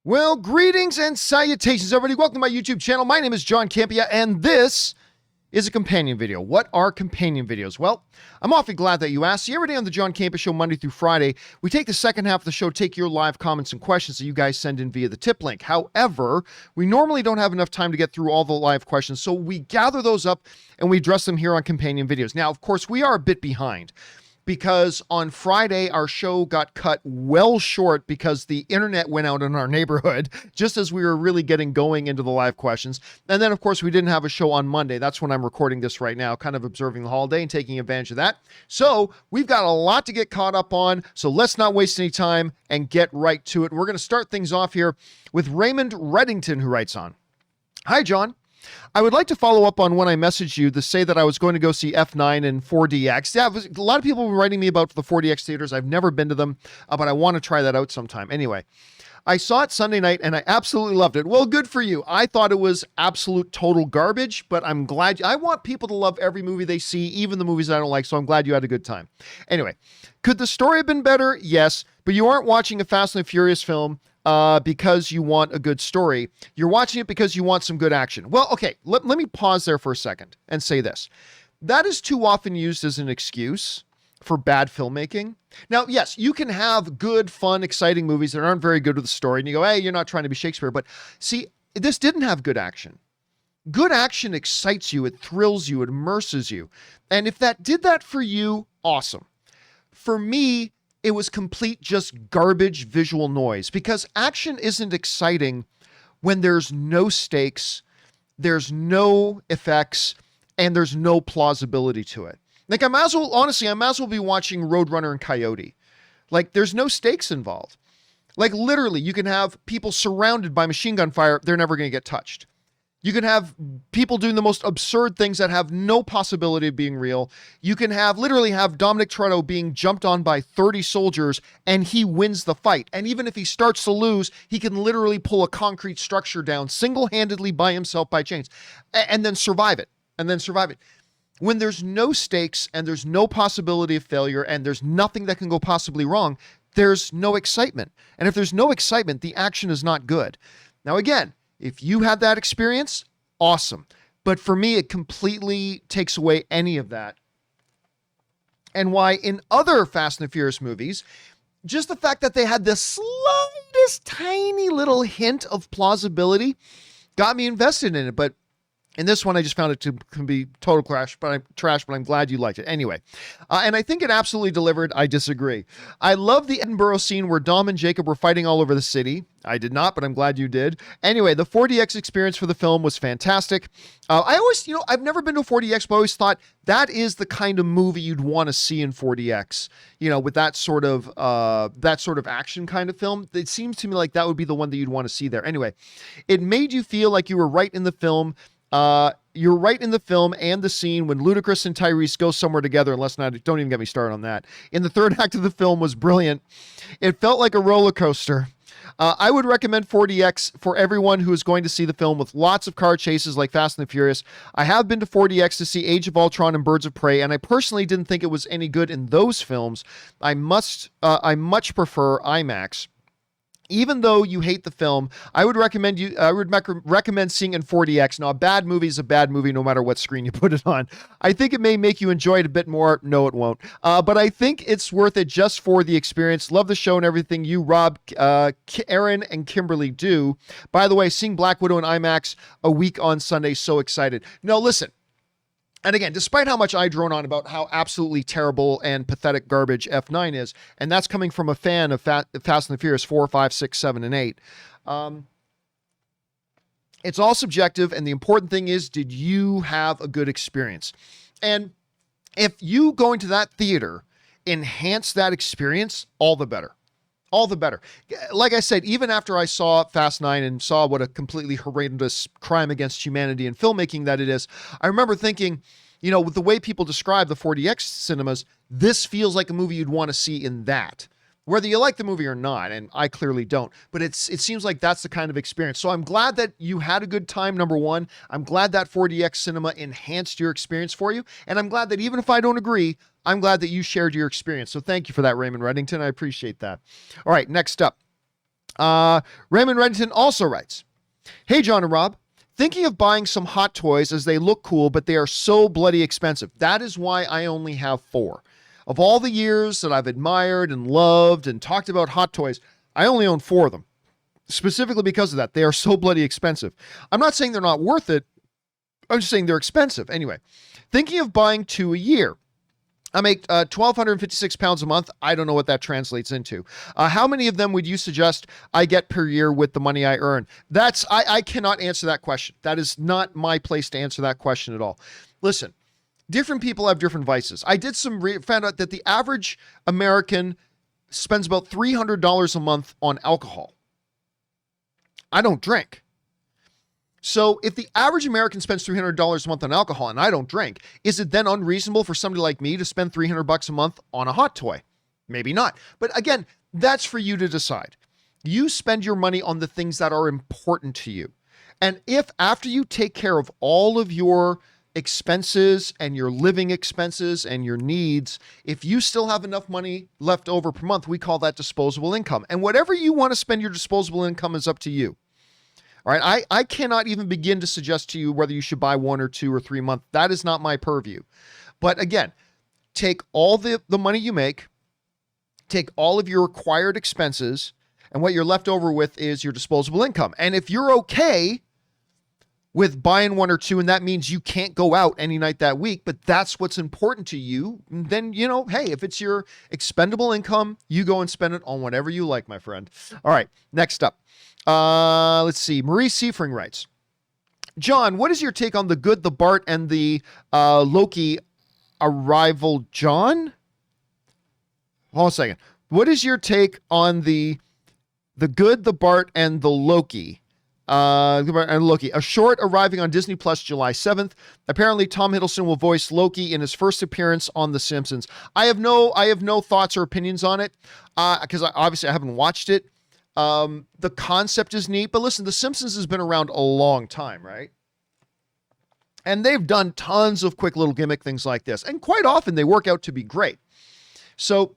Well, greetings and salutations, everybody. Welcome to my YouTube channel. My name is John Campea, and this is a companion video. What are companion videos? Well, I'm awfully glad that you asked. See, every day on the John Campea Show, Monday through Friday, we take the second half of the show, take your live comments and questions that you guys send in via the tip link. However, we normally don't have enough time to get through all the live questions, so we gather those up and we address them here on companion videos. Now, of course, we are a bit behind, because on Friday, our show got cut well short because the internet went out in our neighborhood just as we were really getting going into the live questions. And then, of course, we didn't have a show on Monday. That's when I'm recording this right now, kind of observing the holiday and taking advantage of that. So we've got a lot to get caught up on. So let's not waste any time and get right to it. We're going to start things off here with Raymond Reddington, who writes on. Hi, John. I would like to follow up on when I messaged you to say that I was going to go see F9 and 4DX. Yeah, a lot of people were writing me about the 4DX theaters. I've never been to them, but I want to try that out sometime. Anyway, I saw it Sunday night and I absolutely loved it. Well, good for you. I thought it was absolute total garbage, but I'm glad. I want people to love every movie they see, even the movies I don't like, so I'm glad you had a good time. Anyway, could the story have been better? Yes, but you aren't watching a Fast and the Furious film because you want a good story. You're watching it because you want some good action. Well, okay, let me pause there for a second and say this. That is too often used as an excuse for bad filmmaking. Now, yes, you can have good, fun, exciting movies that aren't very good with the story, and you go, hey, you're not trying to be Shakespeare. But see, this didn't have good action. Good action excites you, it thrills you, it immerses you. And if that did that for you, awesome. For me, it was complete just garbage visual noise, because action isn't exciting when there's no stakes, there's no effects, and there's no plausibility to it. Like, I might as well be watching Roadrunner and Coyote. Like, there's no stakes involved. Like, literally, you can have people surrounded by machine gun fire, they're never going to get touched. You can have people doing the most absurd things that have no possibility of being real. You can literally have Dominic Toretto being jumped on by 30 soldiers and he wins the fight. And even if he starts to lose, he can literally pull a concrete structure down single-handedly by himself by chains and then survive it. When there's no stakes and there's no possibility of failure and there's nothing that can go possibly wrong, there's no excitement. And if there's no excitement, the action is not good. Now, again, if you had that experience, awesome. But for me, it completely takes away any of that. And why in other Fast and the Furious movies, just the fact that they had the slightest tiny little hint of plausibility got me invested in it. But in this one, I just found it to be total trash, but I'm glad you liked it. Anyway, and I think it absolutely delivered. I disagree. I love the Edinburgh scene where Dom and Jacob were fighting all over the city. I did not, but I'm glad you did. Anyway, the 4DX experience for the film was fantastic. I've never been to 4DX, but I always thought that is the kind of movie you'd want to see in 4DX, with that sort of action kind of film. It seems to me like that would be the one that you'd want to see there. Anyway, it made you feel like you were right in the film. You're right in the film and the scene when Ludacris and Tyrese go somewhere together. Don't even get me started on that. In the third act of the film was brilliant. It felt like a roller coaster. I would recommend 4DX for everyone who is going to see the film with lots of car chases like Fast and the Furious. I have been to 4DX to see Age of Ultron and Birds of Prey, and I personally didn't think it was any good in those films. I much prefer IMAX. Even though you hate the film, I would recommend seeing in 4DX. Now, a bad movie is a bad movie no matter what screen you put it on. I think it may make you enjoy it a bit more. No, it won't. But I think it's worth it just for the experience. Love the show and everything you, Rob, Aaron, and Kimberly do. By the way, seeing Black Widow in IMAX a week on Sunday. So excited. No, listen. And again, despite how much I drone on about how absolutely terrible and pathetic garbage F9 is, and that's coming from a fan of Fast and the Furious 4, 5, 6, 7, and 8, it's all subjective, and the important thing is, did you have a good experience? And if you going to that theater enhance that experience, all the better. All the better. Like I said, even after I saw Fast 9 and saw what a completely horrendous crime against humanity and filmmaking that it is, I remember thinking, with the way people describe the 4DX cinemas, this feels like a movie you'd want to see in that. Whether you like the movie or not, and I clearly don't, but it seems like that's the kind of experience. So I'm glad that you had a good time, number one. I'm glad that 4DX cinema enhanced your experience for you. And I'm glad that even if I don't agree, I'm glad that you shared your experience. So thank you for that, Raymond Reddington. I appreciate that. All right, next up. Raymond Reddington also writes, "Hey, John and Rob, thinking of buying some hot toys as they look cool, but they are so bloody expensive. That is why I only have 4. Of all the years that I've admired and loved and talked about hot toys, I only own 4 of them. Specifically because of that. They are so bloody expensive. I'm not saying they're not worth it. I'm just saying they're expensive. Anyway, thinking of buying 2 a year. I make 1,256 pounds a month. I don't know what that translates into. How many of them would you suggest I get per year with the money I earn? I cannot answer that question. That is not my place to answer that question at all. Listen, different people have different vices. I did found out that the average American spends about $300 a month on alcohol. I don't drink. So if the average American spends $300 a month on alcohol and I don't drink, is it then unreasonable for somebody like me to spend $300 a month on a hot toy? Maybe not. But again, that's for you to decide. You spend your money on the things that are important to you. And if after you take care of all of your expenses and your living expenses and your needs, if you still have enough money left over per month, we call that disposable income. And whatever you want to spend your disposable income is up to you. All right, I cannot even begin to suggest to you whether you should buy 1 or 2 or 3 a month. That is not my purview. But again, take all the money you make, take all of your required expenses, and what you're left over with is your disposable income. And if you're okay with buying 1 or 2, and that means you can't go out any night that week, but that's what's important to you, then, hey, if it's your expendable income, you go and spend it on whatever you like, my friend. All right, next up. Let's see. Marie Seifring writes, John, what is your take on the Good, the Bart, and the Loki arrival? John? Hold on a second. What is your take on the Good, the Bart, and the Loki? A short arriving on Disney Plus July 7th. Apparently, Tom Hiddleston will voice Loki in his first appearance on The Simpsons. I have no thoughts or opinions on it because obviously I haven't watched it. The concept is neat, but listen, The Simpsons has been around a long time, right? And they've done tons of quick little gimmick things like this, and quite often they work out to be great. So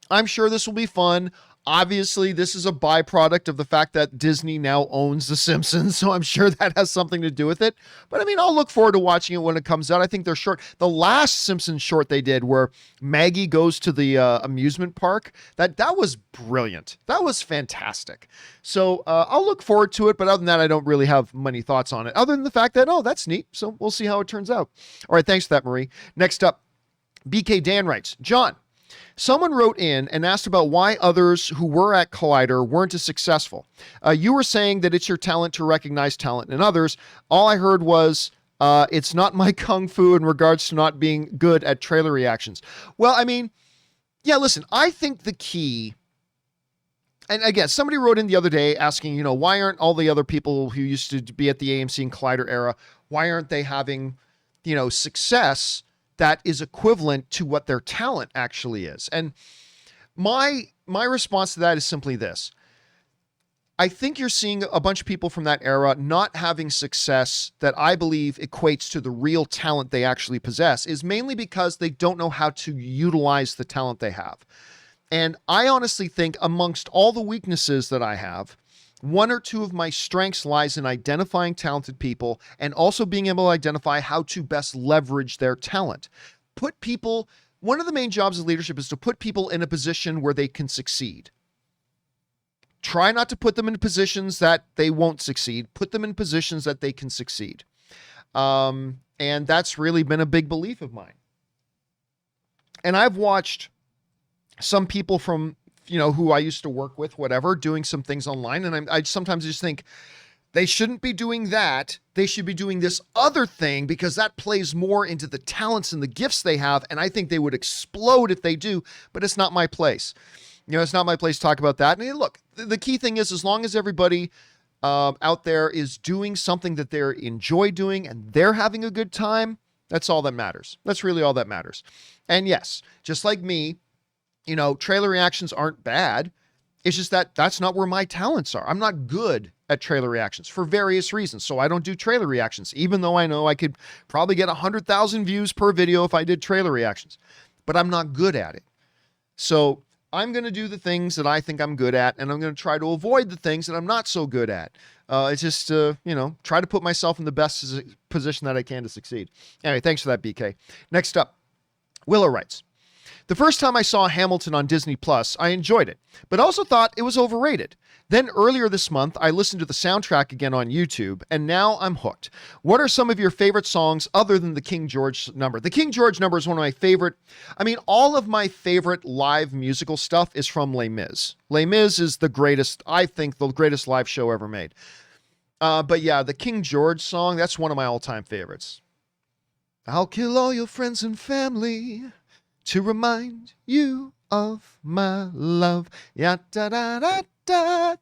I'm sure this will be fun. Obviously, this is a byproduct of the fact that Disney now owns The Simpsons, so I'm sure that has something to do with it. But I mean, I'll look forward to watching it when it comes out. I think they're short. The last Simpsons short they did where Maggie goes to the amusement park, that was brilliant. That was fantastic. So I'll look forward to it, but other than that, I don't really have many thoughts on it, other than the fact that, oh, that's neat. So we'll see how it turns out. All right, thanks for that, Marie. Next up, BK Dan writes, John, someone wrote in and asked about why others who were at Collider weren't as successful. You were saying that it's your talent to recognize talent in others. All I heard was, it's not my kung fu in regards to not being good at trailer reactions. Well, I mean, yeah, listen, I think the key, and again, somebody wrote in the other day asking, why aren't all the other people who used to be at the AMC and Collider era, why aren't they having, success that is equivalent to what their talent actually is? And my response to that is simply this. I think you're seeing a bunch of people from that era not having success that I believe equates to the real talent they actually possess, is mainly because they don't know how to utilize the talent they have. And I honestly think amongst all the weaknesses that I have, 1 or 2 of my strengths lies in identifying talented people and also being able to identify how to best leverage their talent. One of the main jobs of leadership is to put people in a position where they can succeed. Try not to put them in positions that they won't succeed. Put them in positions that they can succeed. And that's really been a big belief of mine. And I've watched some people from who I used to work with, whatever, doing some things online. And I sometimes just think they shouldn't be doing that. They should be doing this other thing because that plays more into the talents and the gifts they have. And I think they would explode if they do, but it's not my place. It's not my place to talk about that. And look, the key thing is, as long as everybody out there is doing something that they enjoy doing and they're having a good time, that's all that matters. That's really all that matters. And yes, just like me, trailer reactions aren't bad. It's just that that's not where my talents are. I'm not good at trailer reactions for various reasons. So I don't do trailer reactions, even though I know I could probably get 100,000 views per video if I did trailer reactions, but I'm not good at it. So I'm going to do the things that I think I'm good at, and I'm going to try to avoid the things that I'm not so good at. It's just, try to put myself in the best position that I can to succeed. Anyway, thanks for that, BK. Next up, Willow writes, the first time I saw Hamilton on Disney Plus, I enjoyed it, but also thought it was overrated. Then earlier this month, I listened to the soundtrack again on YouTube, and now I'm hooked. What are some of your favorite songs other than the King George number? The King George number is one of my favorite. All of my favorite live musical stuff is from Les Mis. Les Mis is the greatest, I think, the greatest live show ever made. But yeah, the King George song, that's one of my all-time favorites. I'll kill all your friends and family to remind you of my love. Yeah, da da da da.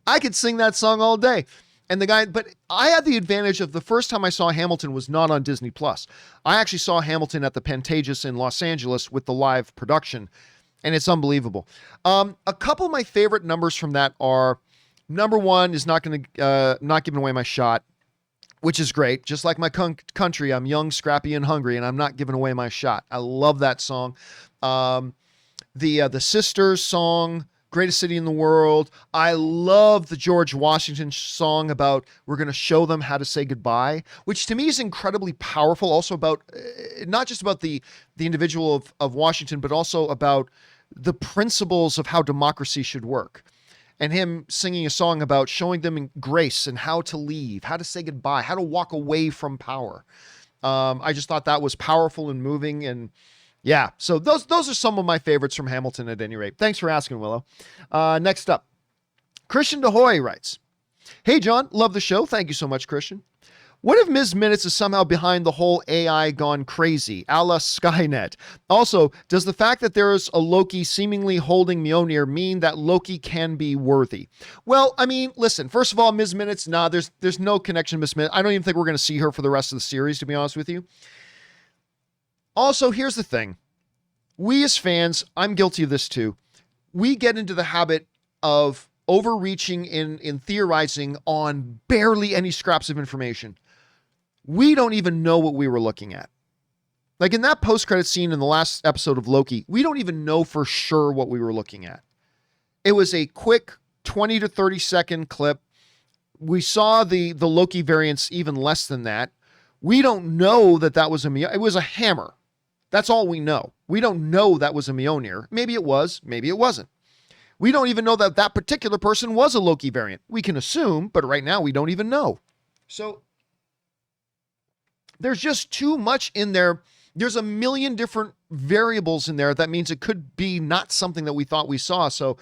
I could sing that song all day. And but I had the advantage of the first time I saw Hamilton was not on Disney Plus. I actually saw Hamilton at the Pantages in Los Angeles with the live production, and it's unbelievable. A couple of my favorite numbers from that are, number one is not giving away my shot, which is great. Just like my country, I'm young, scrappy, and hungry, and I'm not giving away my shot. I love that song. The Sisters song, Greatest City in the World. I love the George Washington song about we're going to show them how to say goodbye, which to me is incredibly powerful. Also about, not just about the individual of Washington, but also about the principles of how democracy should work. And him singing a song about showing them grace and how to leave, how to say goodbye, how to walk away from power. I just thought that was powerful and moving. And yeah, so those are some of my favorites from Hamilton at any rate. Thanks for asking, Willow. Next up, Christian DeHoy writes, hey, John, love the show. Thank you so much, Christian. What if Ms. Minutes is somehow behind the whole AI gone crazy, a la Skynet? Also, does the fact that there is a Loki seemingly holding Mjolnir mean that Loki can be worthy? Well, listen, first of all, Ms. Minutes, there's no connection to Ms. Minutes. I don't even think we're going to see her for the rest of the series, to be honest with you. Also, here's the thing. We as fans, I'm guilty of this too, we get into the habit of overreaching in theorizing on barely any scraps of information. We don't even know what we were looking at. Like in that post-credit scene in the last episode of Loki, we don't even know for sure what we were looking at. It was a quick 20 to 30 second clip. We saw the Loki variants even less than that. We don't know that was it was a hammer. That's all we know. We don't know that was a Mjolnir. Maybe it was, maybe it wasn't. We don't even know that particular person was a Loki variant. We can assume, but right now we don't even know. So there's just too much in there. There's a million different variables in there. That means it could be not something that we thought we saw. So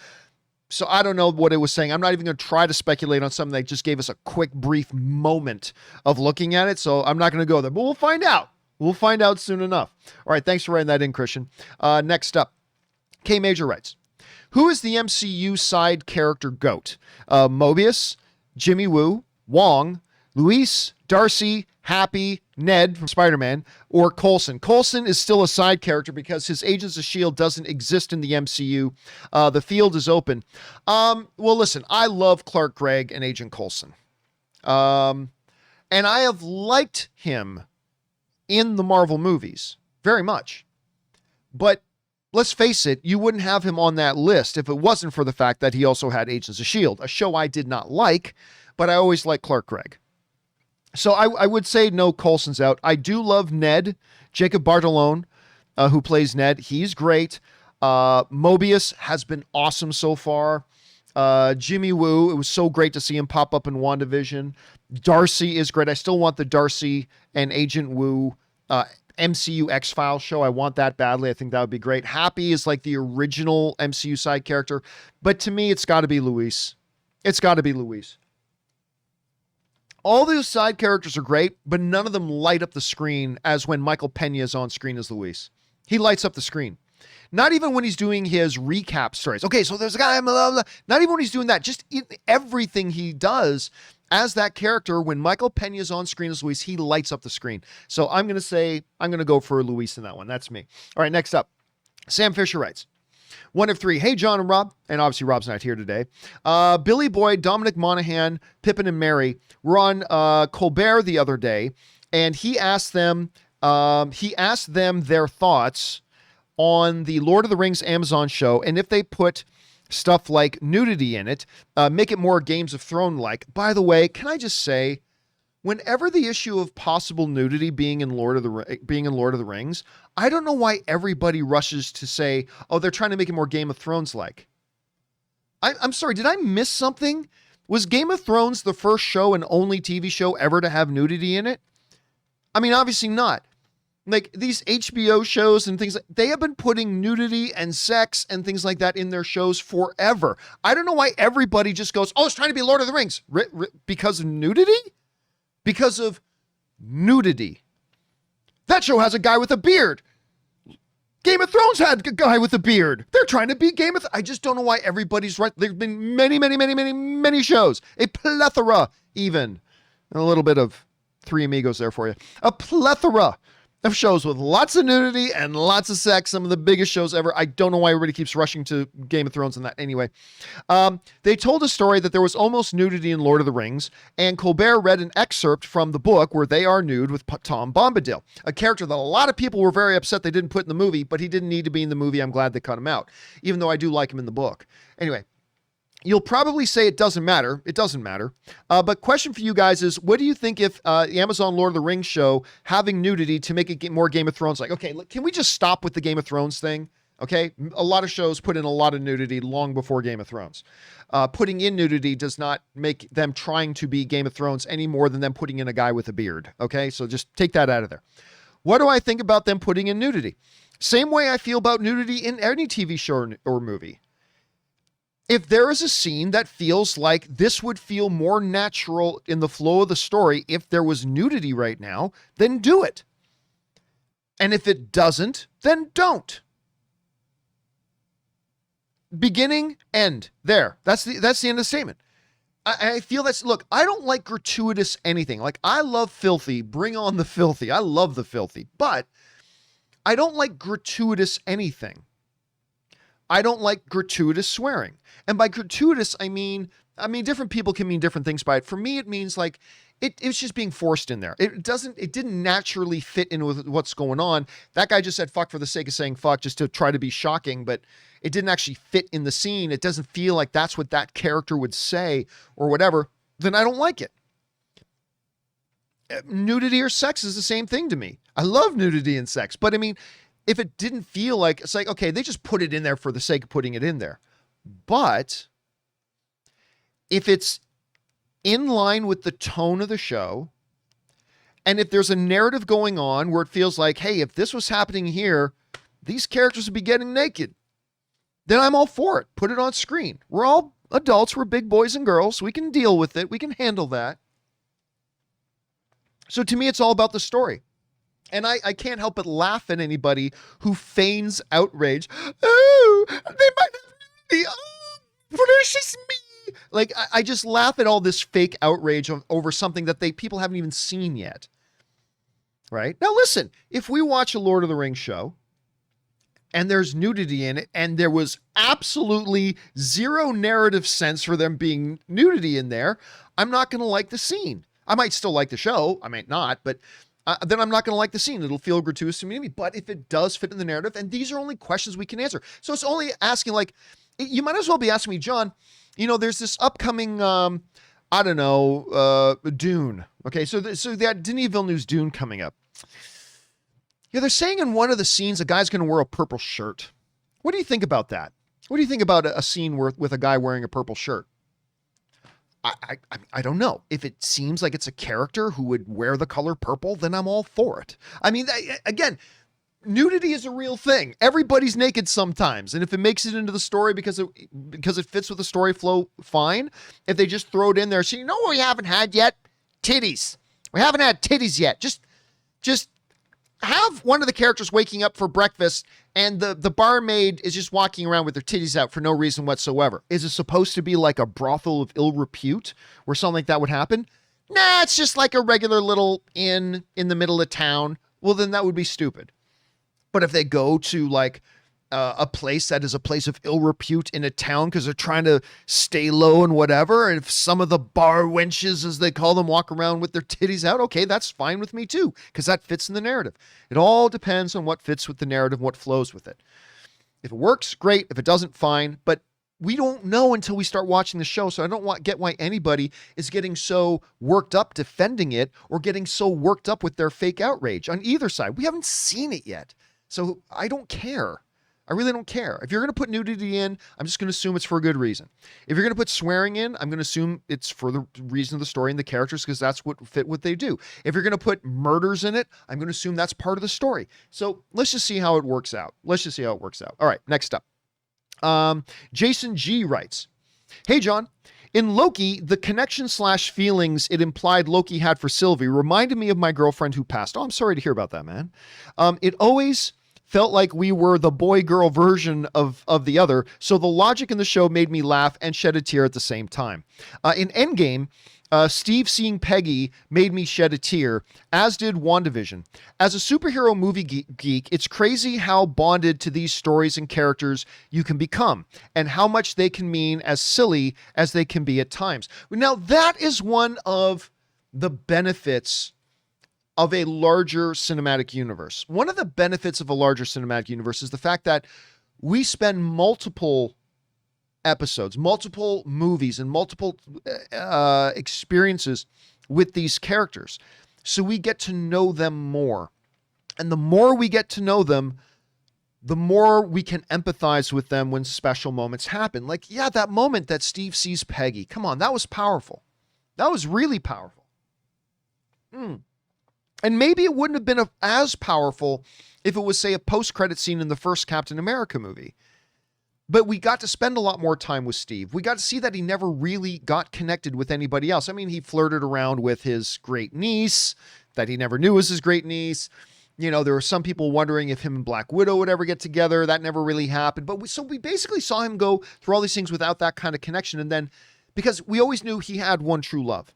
I don't know what it was saying. I'm not even going to try to speculate on something that just gave us a quick, brief moment of looking at it. So I'm not going to go there, but we'll find out. We'll find out soon enough. All right. Thanks for writing that in, Christian. Next up, K Major writes, who is the MCU side character GOAT? Mobius, Jimmy Woo, Wong, Luis, Darcy, Happy, Ned from Spider-Man, or Coulson. Coulson is still a side character because his Agents of S.H.I.E.L.D. doesn't exist in the MCU. The field is open. Well, listen, I love Clark Gregg and Agent Coulson. And I have liked him in the Marvel movies very much. But let's face it, you wouldn't have him on that list if it wasn't for the fact that he also had Agents of S.H.I.E.L.D., a show I did not like, but I always liked Clark Gregg. So I would say no, Coulson's out. I do love Ned, Jacob Bartolone, who plays Ned. He's great. Mobius has been awesome so far. Jimmy Woo, it was so great to see him pop up in WandaVision. Darcy is great. I still want the Darcy and Agent Woo MCU X-Files show. I want that badly. I think that would be great. Happy is like the original MCU side character. But to me, it's got to be Luis. It's got to be Luis. All those side characters are great, but none of them light up the screen as when Michael Pena is on screen as Luis. He lights up the screen. Not even when he's doing his recap stories. Okay, so there's a guy, blah, blah. Not even when he's doing that. Just in everything he does as that character, when Michael Pena is on screen as Luis, he lights up the screen. So I'm going to go for Luis in that one. That's me. All right, next up. Sam Fisher writes, 1 of 3. Hey, John and Rob. And obviously Rob's not here today. Billy Boyd, Dominic Monaghan, Pippin, and Mary were on Colbert the other day, and he asked them their thoughts on the Lord of the Rings Amazon show, and if they put stuff like nudity in it, make it more Games of Thrones-like. By the way, can I just say, whenever the issue of possible nudity being in Lord of the Rings, I don't know why everybody rushes to say, oh, they're trying to make it more Game of Thrones-like. I'm sorry, did I miss something? Was Game of Thrones the first show and only TV show ever to have nudity in it? I mean, obviously not. Like these HBO shows and things, they have been putting nudity and sex and things like that in their shows forever. I don't know why everybody just goes, oh, it's trying to be Lord of the Rings. Because of nudity? Because of nudity. That show has a guy with a beard. Game of Thrones had a guy with a beard. They're trying to be I just don't know why everybody's right. There's been many shows. A plethora even. And a little bit of Three Amigos there for you. A plethora of shows with lots of nudity and lots of sex. Some of the biggest shows ever. I don't know why everybody keeps rushing to Game of Thrones and that. Anyway, they told a story that there was almost nudity in Lord of the Rings, and Colbert read an excerpt from the book where they are nude with Tom Bombadil, a character that a lot of people were very upset they didn't put in the movie, but he didn't need to be in the movie. I'm glad they cut him out, even though I do like him in the book. Anyway, you'll probably say it doesn't matter. It doesn't matter. But question for you guys is, what do you think if the Amazon Lord of the Rings show having nudity to make it more Game of Thrones? Like, okay, can we just stop with the Game of Thrones thing? Okay. A lot of shows put in a lot of nudity long before Game of Thrones. Putting in nudity does not make them trying to be Game of Thrones any more than them putting in a guy with a beard. Okay. So just take that out of there. What do I think about them putting in nudity? Same way I feel about nudity in any TV show or movie. If there is a scene that feels like this would feel more natural in the flow of the story if there was nudity right now, then do it. And if it doesn't, then don't. Beginning, end. There. That's the end of the statement. I feel look, I don't like gratuitous anything. Like, I love filthy. Bring on the filthy. I love the filthy. But I don't like gratuitous anything. I don't like gratuitous swearing. And by gratuitous, I mean, different people can mean different things by it. For me, it means like, it's just being forced in there. It didn't naturally fit in with what's going on. That guy just said fuck for the sake of saying fuck, just to try to be shocking, but it didn't actually fit in the scene. It doesn't feel like that's what that character would say or whatever. Then I don't like it. Nudity or sex is the same thing to me. I love nudity and sex, but I mean, if it didn't feel like, it's like, okay, they just put it in there for the sake of putting it in there. But if it's in line with the tone of the show, and if there's a narrative going on where it feels like, hey, if this was happening here, these characters would be getting naked, then I'm all for it. Put it on screen. We're all adults. We're big boys and girls. We can deal with it. We can handle that. So to me, it's all about the story. And I can't help but laugh at anybody who feigns outrage. Oh, they might have nudity. Oh, precious me. Like, I just laugh at all this fake outrage over something that people haven't even seen yet. Right? Now, listen, if we watch a Lord of the Rings show and there's nudity in it and there was absolutely zero narrative sense for them being nudity in there, I'm not going to like the scene. I might still like the show. I might not, but then I'm not going to like the scene. It'll feel gratuitous to me. But if it does fit in the narrative, and these are only questions we can answer. So it's only asking, like, you might as well be asking me, John, there's this upcoming, Dune. Okay, so that Denis Villeneuve's Dune coming up. Yeah, they're saying in one of the scenes a guy's going to wear a purple shirt. What do you think about that? What do you think about a scene with a guy wearing a purple shirt? I don't know. If it seems like it's a character who would wear the color purple, then I'm all for it. I mean, again, nudity is a real thing. Everybody's naked sometimes. And if it makes it into the story because it fits with the story flow, fine. If they just throw it in there, so you know what we haven't had yet? Titties. We haven't had titties yet. Just have one of the characters waking up for breakfast and the barmaid is just walking around with her titties out for no reason whatsoever. Is it supposed to be like a brothel of ill repute where something like that would happen? Nah, it's just like a regular little inn in the middle of town. Well, then that would be stupid. But if they go to like a place that is a place of ill repute in a town because they're trying to stay low and whatever. And if some of the bar wenches, as they call them, walk around with their titties out, okay, that's fine with me too, because that fits in the narrative. It all depends on what fits with the narrative, what flows with it. If it works, great. If it doesn't, fine. But we don't know until we start watching the show. So I don't get why anybody is getting so worked up defending it or getting so worked up with their fake outrage on either side. We haven't seen it yet. So I don't care. I really don't care. If you're going to put nudity in, I'm just going to assume it's for a good reason. If you're going to put swearing in, I'm going to assume it's for the reason of the story and the characters, because that's what fit what they do. If you're going to put murders in it, I'm going to assume that's part of the story. So let's just see how it works out. All right, next up. Jason G writes, "Hey, John. In Loki, the connection/feelings it implied Loki had for Sylvie reminded me of my girlfriend who passed." Oh, I'm sorry to hear about that, man. It always felt like we were the boy-girl version of the other, so the logic in the show made me laugh and shed a tear at the same time. In Endgame, Steve seeing Peggy made me shed a tear, as did WandaVision. As a superhero movie geek, it's crazy how bonded to these stories and characters you can become, and how much they can mean as silly as they can be at times. Now, that is one of the benefits of a larger cinematic universe. One of the benefits of a larger cinematic universe is the fact that we spend multiple episodes, multiple movies, and multiple experiences with these characters. So we get to know them more. And the more we get to know them, the more we can empathize with them when special moments happen. Like, yeah, that moment that Steve sees Peggy. Come on, that was powerful. That was really powerful. And maybe it wouldn't have been as powerful if it was, say, a post-credit scene in the first Captain America movie. But we got to spend a lot more time with Steve. We got to see that he never really got connected with anybody else. I mean, he flirted around with his great niece that he never knew was his great niece. You know, there were some people wondering if him and Black Widow would ever get together. That never really happened. But we basically saw him go through all these things without that kind of connection. And then, because we always knew he had one true love.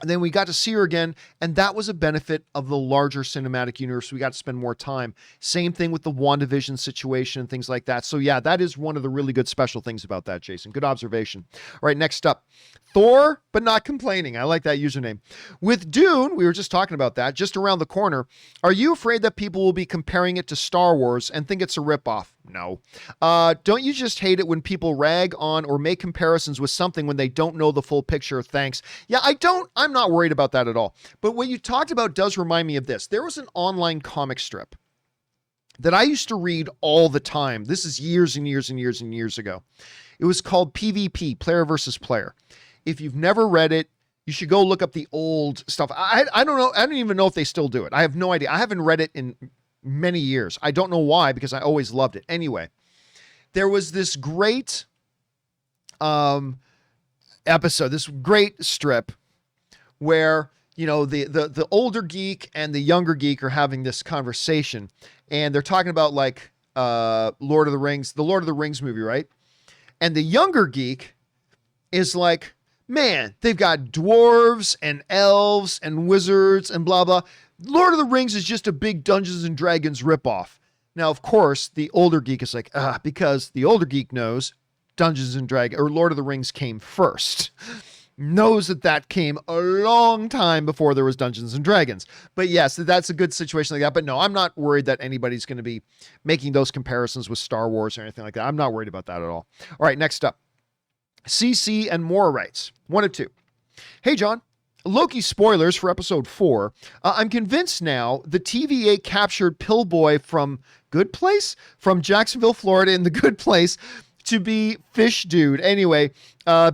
And then we got to see her again, and that was a benefit of the larger cinematic universe. We got to spend more time. Same thing with the WandaVision situation and things like that. So yeah, that is one of the really good special things about that, Jason. Good observation. All right, next up. Thor, but not complaining. I like that username. With Dune, we were just talking about that, just around the corner. Are you afraid that people will be comparing it to Star Wars and think it's a ripoff? No. Don't you just hate it when people rag on or make comparisons with something when they don't know the full picture? Thanks. Yeah, I'm not worried about that at all. But what you talked about does remind me of this. There was an online comic strip that I used to read all the time. This is years and years and years and years ago. It was called PvP, Player versus Player. If you've never read it, you should go look up the old stuff. I don't know. I don't even know if they still do it. I have no idea. I haven't read it in many years. I don't know why, because I always loved it. Anyway, there was this great episode, this great strip where, you know, the older geek and the younger geek are having this conversation, and they're talking about like Lord of the Rings movie, right? And the younger geek is like, man, they've got dwarves and elves and wizards and blah, blah. Lord of the Rings is just a big Dungeons and Dragons ripoff. Now, of course, the older geek is like, because the older geek knows Dungeons and Dragons or Lord of the Rings came first. Knows that came a long time before there was Dungeons and Dragons. But yes, that's a good situation like that. But no, I'm not worried that anybody's going to be making those comparisons with Star Wars or anything like that. I'm not worried about that at all. All right, next up. CC and more writes, 1 of 2. Hey, John. Loki spoilers for episode 4. I'm convinced now the TVA captured Pillboy from Good Place? From Jacksonville, Florida in the Good Place to be Fish Dude. Anyway,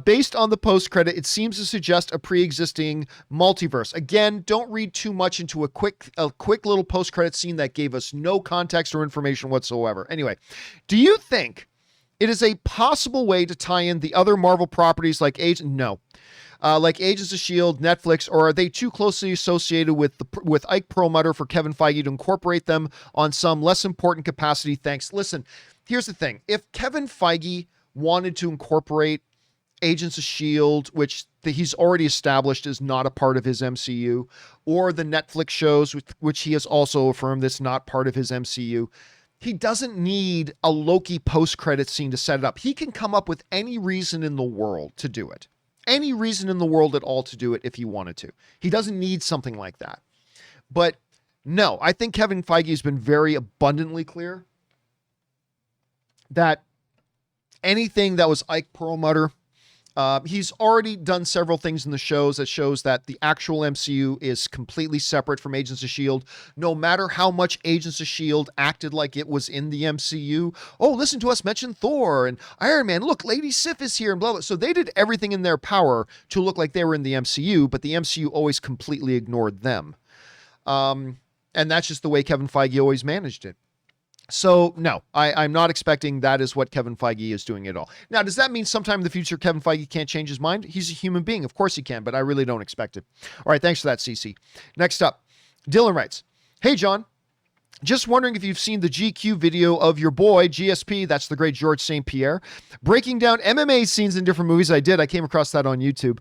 based on the post-credit, it seems to suggest a pre-existing multiverse. Again, don't read too much into a quick little post-credit scene that gave us no context or information whatsoever. Anyway, do you think it is a possible way to tie in the other Marvel properties like Agents of S.H.I.E.L.D., Netflix, or are they too closely associated with Ike Perlmutter for Kevin Feige to incorporate them on some less important capacity? Thanks. Listen, here's the thing. If Kevin Feige wanted to incorporate Agents of S.H.I.E.L.D., which he's already established is not a part of his MCU, or the Netflix shows, which he has also affirmed that's not part of his MCU, He doesn't need a Loki post-credit scene to set it up. He can come up with any reason in the world to do it. Any reason in the world at all to do it if he wanted to. He doesn't need something like that. But no, I think Kevin Feige has been very abundantly clear that anything that was Ike Perlmutter, he's already done several things in the shows that shows that the actual MCU is completely separate from Agents of S.H.I.E.L.D. No matter how much Agents of S.H.I.E.L.D. acted like it was in the MCU. Oh, listen to us mention Thor and Iron Man. Look, Lady Sif is here and blah, blah. So they did everything in their power to look like they were in the MCU, but the MCU always completely ignored them. And that's just the way Kevin Feige always managed it. So, no, I'm not expecting that is what Kevin Feige is doing at all. Now, does that mean sometime in the future Kevin Feige can't change his mind? He's a human being. Of course he can, but I really don't expect it. All right, thanks for that, CC. Next up, Dylan writes, "Hey, John. Just wondering if you've seen the GQ video of your boy, GSP, that's the great George St. Pierre, breaking down MMA scenes in different movies. I came across that on YouTube.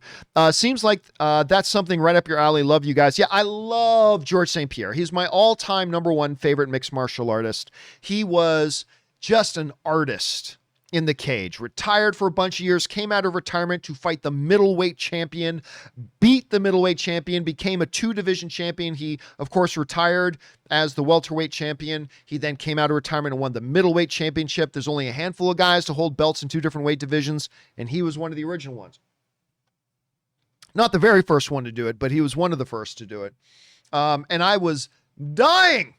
Seems like that's something right up your alley. Love you guys." Yeah, I love George St. Pierre. He's my all-time #1 favorite mixed martial artist. He was just an artist in the cage, retired for a bunch of years, came out of retirement to fight the middleweight champion, beat the middleweight champion, became a 2-division champion. He, of course, retired as the welterweight champion. He then came out of retirement and won the middleweight championship. There's only a handful of guys to hold belts in 2 different weight divisions, and he was one of the original ones. Not the very first one to do it, but he was one of the first to do it. And I was dying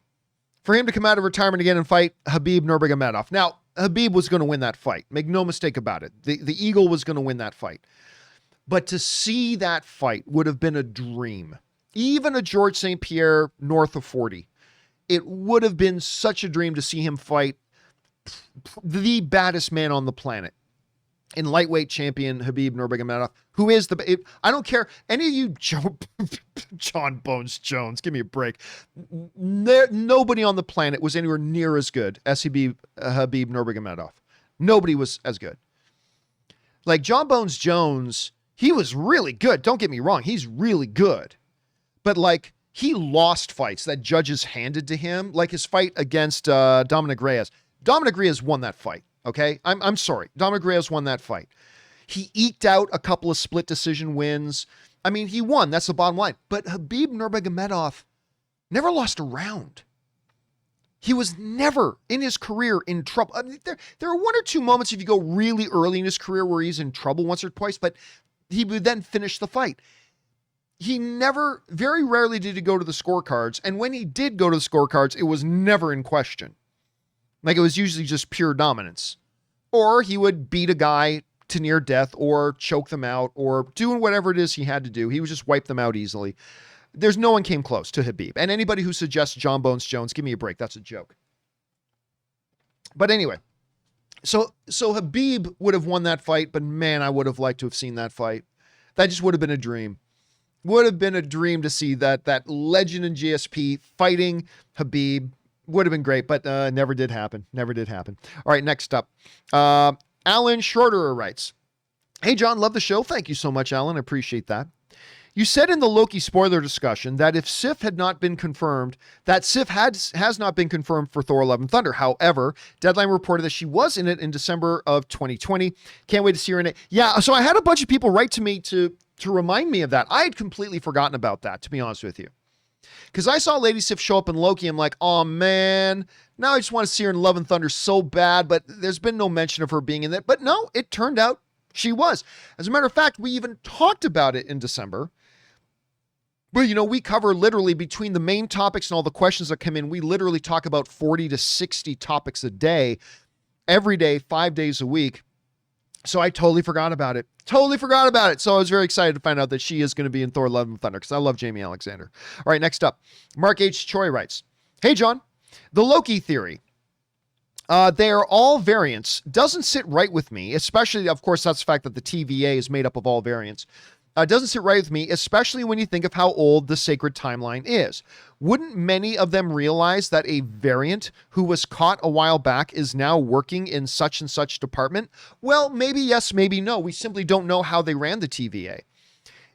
for him to come out of retirement again and fight Khabib Nurmagomedov. Now, Khabib was going to win that fight. Make no mistake about it. The Eagle was going to win that fight. But to see that fight would have been a dream. Even a George St. Pierre north of 40. It would have been such a dream to see him fight the baddest man on the planet. In lightweight champion Khabib Nurmagomedov, who is I don't care. Any of you John Bones Jones, give me a break. Nobody on the planet was anywhere near as good as Khabib Nurmagomedov. Nobody was as good. Like John Bones Jones, he was really good. Don't get me wrong. He's really good. But like he lost fights that judges handed to him, like his fight against Dominic Reyes. Dominic Reyes won that fight. Okay, I'm sorry. Dominic Reyes won that fight. He eked out a couple of split decision wins. I mean, he won. That's the bottom line. But Khabib Nurmagomedov never lost a round. He was never in his career in trouble. I mean, there are 1 or 2 moments if you go really early in his career where he's in trouble once or twice, but he would then finish the fight. He never, very rarely did he go to the scorecards. And when he did go to the scorecards, it was never in question. Like it was usually just pure dominance. Or he would beat a guy to near death or choke them out or doing whatever it is he had to do. He would just wipe them out easily. There's no one came close to Khabib. And anybody who suggests John Bones Jones, give me a break. That's a joke. But anyway, so Khabib would have won that fight, but man, I would have liked to have seen that fight. That just would have been a dream. Would have been a dream to see that legend in GSP fighting Khabib. Would have been great, but never did happen. Never did happen. All right, next up. Alan Shorterer writes, "Hey, John, love the show. Thank you so much, Alan. I appreciate that. You said in the Loki spoiler discussion that if Sif had not been confirmed, that Sif has not been confirmed for Thor: Love and Thunder. However, Deadline reported that she was in it in December of 2020. Can't wait to see her in it." Yeah, so I had a bunch of people write to me to remind me of that. I had completely forgotten about that, to be honest with you. Because I saw Lady Sif show up in Loki. I'm like, oh man, now I just want to see her in Love and Thunder so bad, but there's been no mention of her being in it. But no, it turned out she was. As a matter of fact, we even talked about it in December. But, you know, we cover literally between the main topics and all the questions that come in, we literally talk about 40 to 60 topics a day, every day, 5 days a week. So I totally forgot about it. So I was very excited to find out that she is going to be in Thor: Love and Thunder because I love Jamie Alexander. All right, next up. Mark H. Choi writes, "Hey, John, the Loki theory. They are all variants. Doesn't sit right with me, especially, of course, that's the fact that the TVA is made up of all variants. Doesn't sit right with me, especially when you think of how old the sacred timeline is. Wouldn't many of them realize that a variant who was caught a while back is now working in such and such department? Well, maybe yes, maybe no. We simply don't know how they ran the TVA.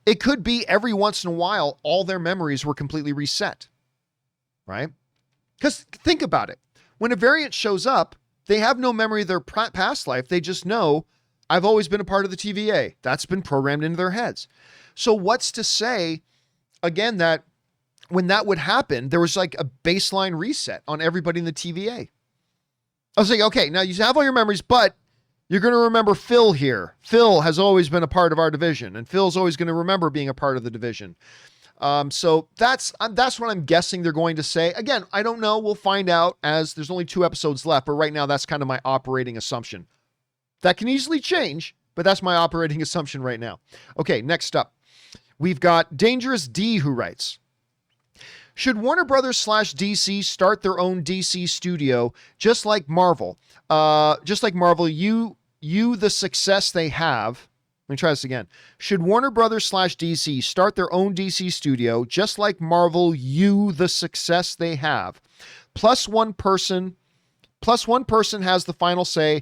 It could be every once in a while, all their memories were completely reset, right? Because think about it. when a variant shows up, they have no memory of their past life. They just know, I've always been a part of the TVA. That's been programmed into their heads. So what's to say, again, that when that would happen, there was like a baseline reset on everybody in the TVA. I was like, okay, now you have all your memories, but you're going to remember Phil here. Phil has always been a part of our division, and Phil's always going to remember being a part of the division. So that's what I'm guessing they're going to say. Again, I don't know. We'll find out as there's only 2 episodes left, but right now that's kind of my operating assumption. That can easily change, but that's my operating assumption right now. Okay, next up, we've got Dangerous D who writes, should Warner Brothers / DC start their own DC studio, just like Marvel? You the success they have. Let me try this again. Should Warner Brothers / DC start their own DC studio, just like Marvel, you the success they have? Plus one person has the final say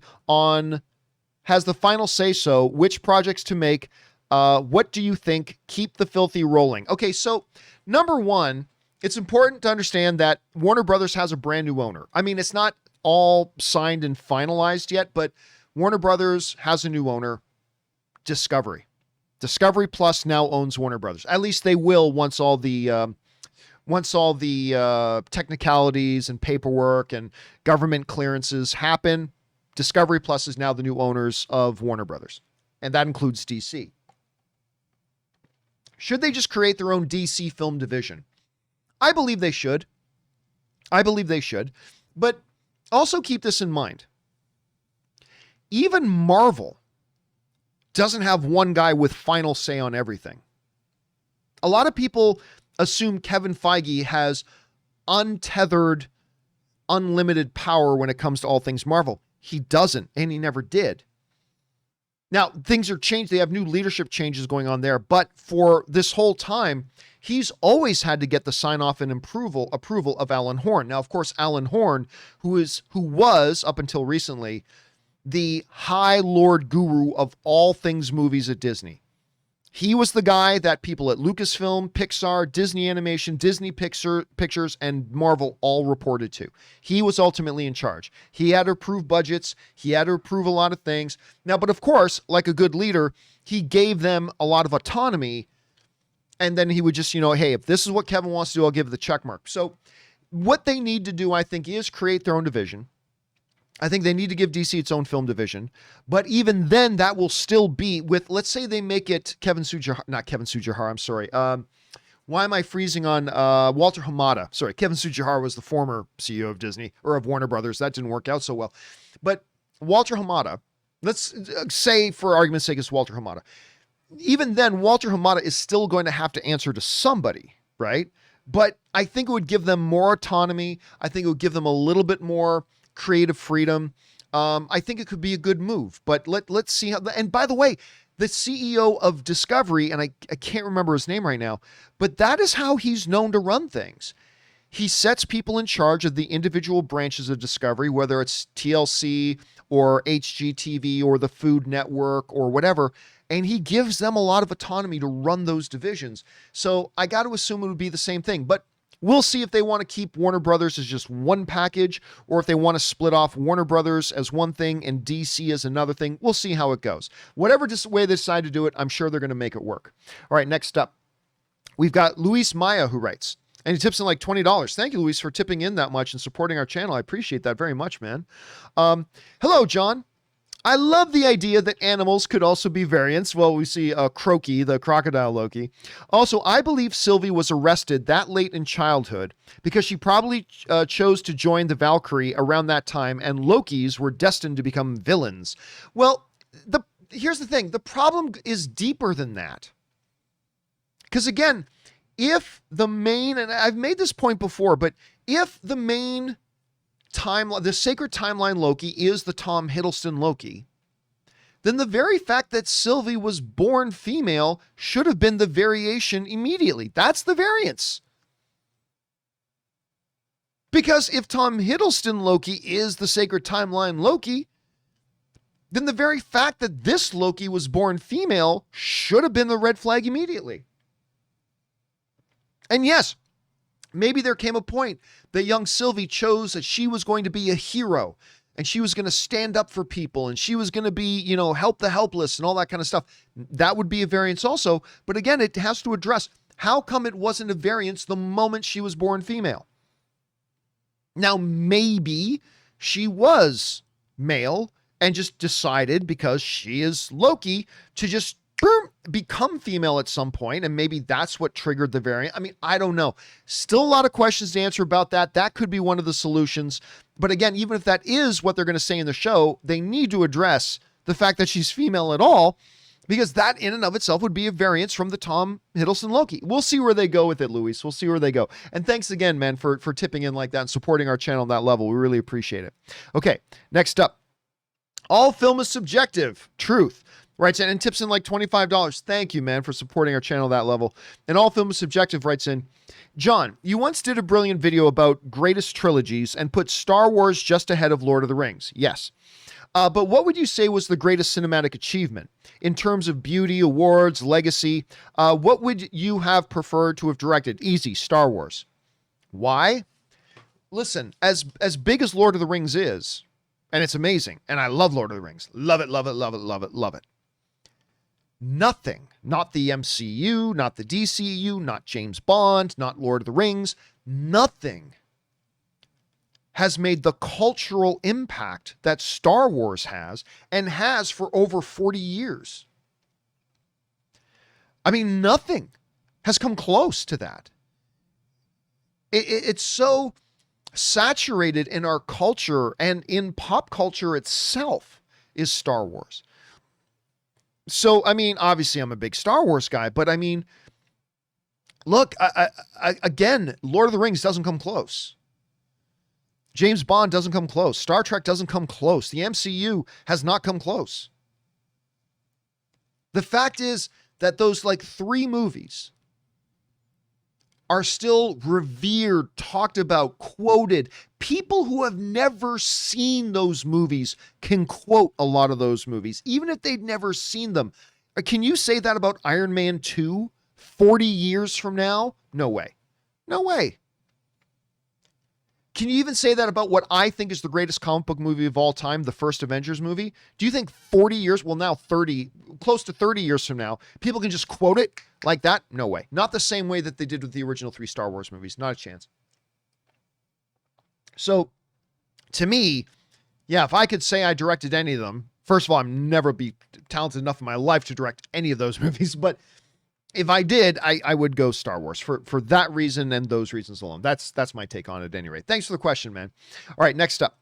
so which projects to make. What do you think? Keep the filthy rolling. Okay, so number one, it's important to understand that Warner Brothers has a brand new owner. I mean, it's not all signed and finalized yet, but Warner Brothers has a new owner, Discovery. Discovery Plus now owns Warner Brothers. At least they will once all the technicalities and paperwork and government clearances happen. Discovery Plus is now the new owners of Warner Brothers, and that includes DC. Should they just create their own DC film division? I believe they should. But also keep this in mind. Even Marvel doesn't have one guy with final say on everything. A lot of people assume Kevin Feige has untethered, unlimited power when it comes to all things Marvel. He doesn't, and he never did. Now, things are changed. They have new leadership changes going on there. But for this whole time, he's always had to get the sign-off and approval of Alan Horn. Now, of course, Alan Horn, who was, up until recently, the High Lord Guru of all things movies at Disney. He was the guy that people at Lucasfilm, Pixar, Disney Animation, Disney Pictures, and Marvel all reported to. He was ultimately in charge. He had to approve budgets. He had to approve a lot of things. Now, but of course, like a good leader, he gave them a lot of autonomy. And then he would just, hey, if this is what Kevin wants to do, I'll give it the check mark. So what they need to do, I think, is create their own division. I think they need to give DC its own film division. But even then, that will still be with, let's say they make it Kevin Tsujihara, I'm sorry. Why am I freezing on Walter Hamada? Sorry, Kevin Tsujihara was the former CEO of Disney, or of Warner Brothers. That didn't work out so well. But Walter Hamada, let's say for argument's sake, it's Walter Hamada. Even then, Walter Hamada is still going to have to answer to somebody, right? But I think it would give them more autonomy. I think it would give them a little bit more creative freedom. I think it could be a good move, but let's see how, and by the way, the CEO of Discovery, and I can't remember his name right now, but that is how he's known to run things. He sets people in charge of the individual branches of Discovery, whether it's TLC or HGTV or the Food Network or whatever, and he gives them a lot of autonomy to run those divisions. So I got to assume it would be the same thing, but we'll see if they want to keep Warner Brothers as just one package, or if they want to split off Warner Brothers as one thing and DC as another thing. We'll see how it goes. Whatever way they decide to do it, I'm sure they're going to make it work. All right, next up, we've got Luis Maya who writes, and he tips in like $20. Thank you, Luis, for tipping in that much and supporting our channel. I appreciate that very much, man. Hello, John. I love the idea that animals could also be variants. Well, we see Croaky, the crocodile Loki. Also, I believe Sylvie was arrested that late in childhood because she probably chose to join the Valkyrie around that time, and Lokis were destined to become villains. Well, here's the thing. The problem is deeper than that. Because again, if the main, and I've made this point before, but if the main timeline, the sacred timeline Loki is the Tom Hiddleston Loki, then the very fact that Sylvie was born female should have been the variation immediately. That's the variance. Because if Tom Hiddleston Loki is the sacred timeline Loki, then the very fact that this Loki was born female should have been the red flag immediately. And yes, Maybe there came a point that young Sylvie chose that she was going to be a hero and she was going to stand up for people and she was going to be, help the helpless and all that kind of stuff. That would be a variance also. But again, it has to address how come it wasn't a variance the moment she was born female. Now, maybe she was male and just decided because she is Loki to just become female at some point, and maybe that's what triggered the variant. I mean, I don't know. Still a lot of questions to answer about that. That could be one of the solutions. But again, even if that is what they're going to say in the show, they need to address the fact that she's female at all, because that in and of itself would be a variance from the Tom Hiddleston Loki. We'll see where they go with it, Luis. We'll see where they go. And thanks again, man, for tipping in like that and supporting our channel on that level. We really appreciate it. Okay, next up. All film is subjective. Truth. Writes in and tips in like $25. Thank you, man, for supporting our channel that level. And All Film is Subjective writes in, John, you once did a brilliant video about greatest trilogies and put Star Wars just ahead of Lord of the Rings. Yes. But what would you say was the greatest cinematic achievement in terms of beauty, awards, legacy? What would you have preferred to have directed? Easy, Star Wars. Why? Listen, as big as Lord of the Rings is, and it's amazing, and I love Lord of the Rings. Love it, love it, love it, love it, love it. Nothing, not the MCU, not the DCU, not James Bond, not Lord of the Rings, nothing has made the cultural impact that Star Wars has and has for over 40 years. I mean, nothing has come close to that. It's so saturated in our culture and in pop culture itself is Star Wars. So, I mean, obviously I'm a big Star Wars guy, but I mean, look, again, Lord of the Rings doesn't come close. James Bond doesn't come close. Star Trek doesn't come close. The MCU has not come close. The fact is that those like 3 movies are still revered, talked about, quoted. People who have never seen those movies can quote a lot of those movies, even if they'd never seen them. Can you say that about Iron Man 2 40 years from now? No way. No way. Can you even say that about what I think is the greatest comic book movie of all time, the first Avengers movie? Do you think 40 years, well now 30, close to 30 years from now, people can just quote it like that? No way. Not the same way that they did with the original 3 Star Wars movies. Not a chance. So, to me, yeah, if I could say I directed any of them, first of all, I'm never be talented enough in my life to direct any of those movies, but if I did, I would go Star Wars for that reason and those reasons alone. That's my take on it at any rate. Thanks for the question, man. All right, next up.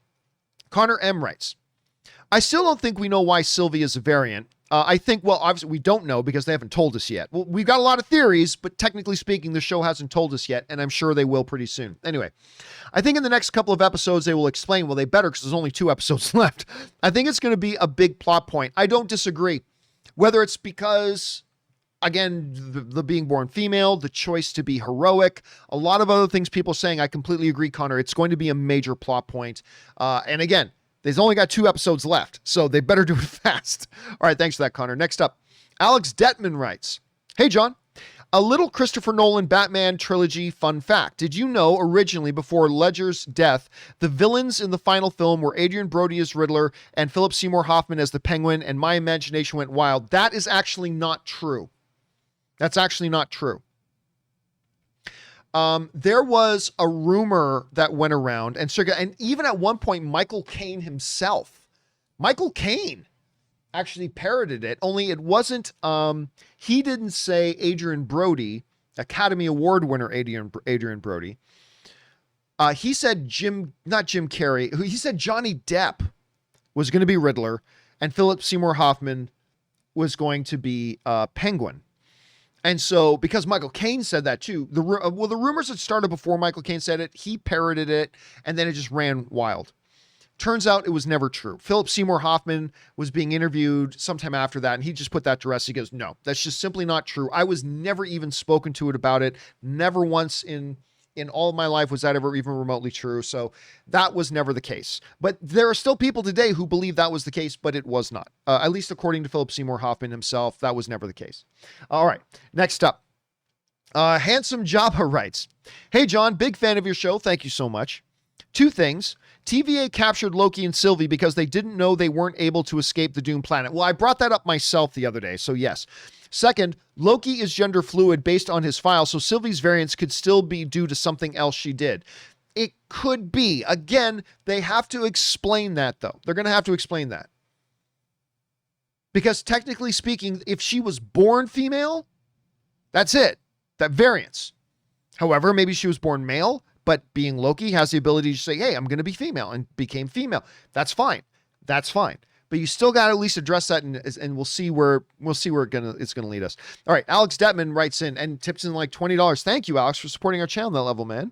Connor M. writes, I still don't think we know why Sylvie is a variant. I think, well, obviously we don't know because they haven't told us yet. Well, we've got a lot of theories, but technically speaking, the show hasn't told us yet, and I'm sure they will pretty soon. Anyway, I think in the next couple of episodes, they will explain. Well, they better because there's only 2 episodes left. I think it's going to be a big plot point. I don't disagree. Whether it's because, again, the being born female, the choice to be heroic, a lot of other things people saying, I completely agree, Connor. It's going to be a major plot point. And again, they've only got 2 episodes left, so they better do it fast. All right, thanks for that, Connor. Next up, Alex Detman writes, hey, John, a little Christopher Nolan Batman trilogy fun fact. Did you know originally before Ledger's death, the villains in the final film were Adrian Brody as Riddler and Philip Seymour Hoffman as the Penguin, and my imagination went wild? That is actually not true. That's actually not true. There was a rumor that went around, and even at one point, Michael Caine himself, Michael Caine actually parroted it, only it wasn't, he didn't say Adrian Brody, Academy Award winner Adrian Brody. He said not Jim Carrey, he said Johnny Depp was going to be Riddler, and Philip Seymour Hoffman was going to be Penguin. And so, because Michael Caine said that too, the rumors had started before Michael Caine said it. He parroted it, and then it just ran wild. Turns out it was never true. Philip Seymour Hoffman was being interviewed sometime after that, and he just put that to rest. He goes, no, that's just simply not true. I was never even spoken to it about it. Never once in all of my life was that ever even remotely true. So that was never the case. But there are still people today who believe that was the case, but it was not. At least according to Philip Seymour Hoffman himself, that was never the case. All right, next up. Handsome Jabba writes, "Hey John, big fan of your show. Thank you so much. Two things. TVA captured Loki and Sylvie because they didn't know they weren't able to escape the Doom planet." Well, I brought that up myself the other day, so yes. Second, Loki is gender fluid based on his file, so Sylvie's variance could still be due to something else she did. It could be. Again, they have to explain that, though. They're going to have to explain that. Because technically speaking, if she was born female, that's it. That variance. However, maybe she was born male, but being Loki has the ability to say, hey, I'm going to be female, and became female. That's fine. That's fine. But you still got to at least address that, and we'll see where it's gonna lead us. All right, Alex Detman writes in and tips in like $20. Thank you, Alex, for supporting our channel that level, man.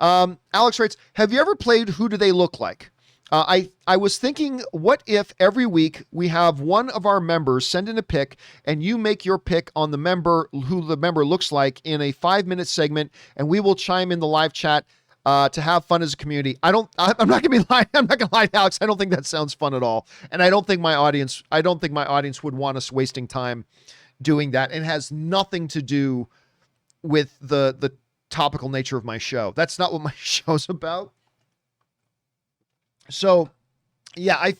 Alex writes, "Have you ever played Who Do They Look Like? I was thinking, what if every week we have one of our members send in a pic and you make your pick on the member, who the member looks like, in a 5-minute segment, and we will chime in the live chat to have fun as a community." I'm not gonna be lying. I'm not gonna lie, Alex. I don't think that sounds fun at all. And I don't think my audience would want us wasting time doing that. It has nothing to do with the topical nature of my show. That's not what my show's about. So, yeah, I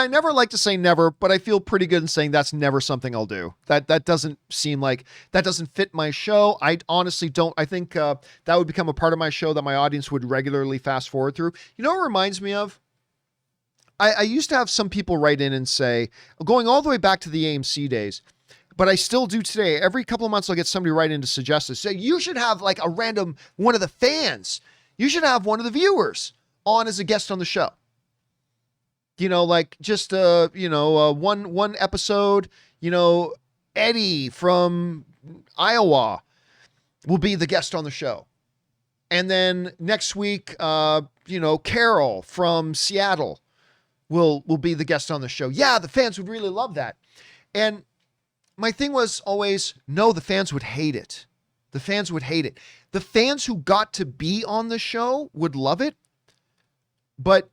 never like to say never, but I feel pretty good in saying that's never something I'll do. That doesn't seem like, that doesn't fit my show. I honestly don't. I think that would become a part of my show that my audience would regularly fast forward through. You know what it reminds me of? I used to have some people write in and say, going all the way back to the AMC days, but I still do today. Every couple of months, I'll get somebody write in to suggest this. Say, you should have like a random one of the fans. You should have one of the viewers on as a guest on the show. You know, like just one episode, Eddie from Iowa will be the guest on the show. And then next week, Carol from Seattle will be the guest on the show. Yeah, the fans would really love that. And my thing was always, no, the fans would hate it. The fans would hate it. The fans who got to be on the show would love it. But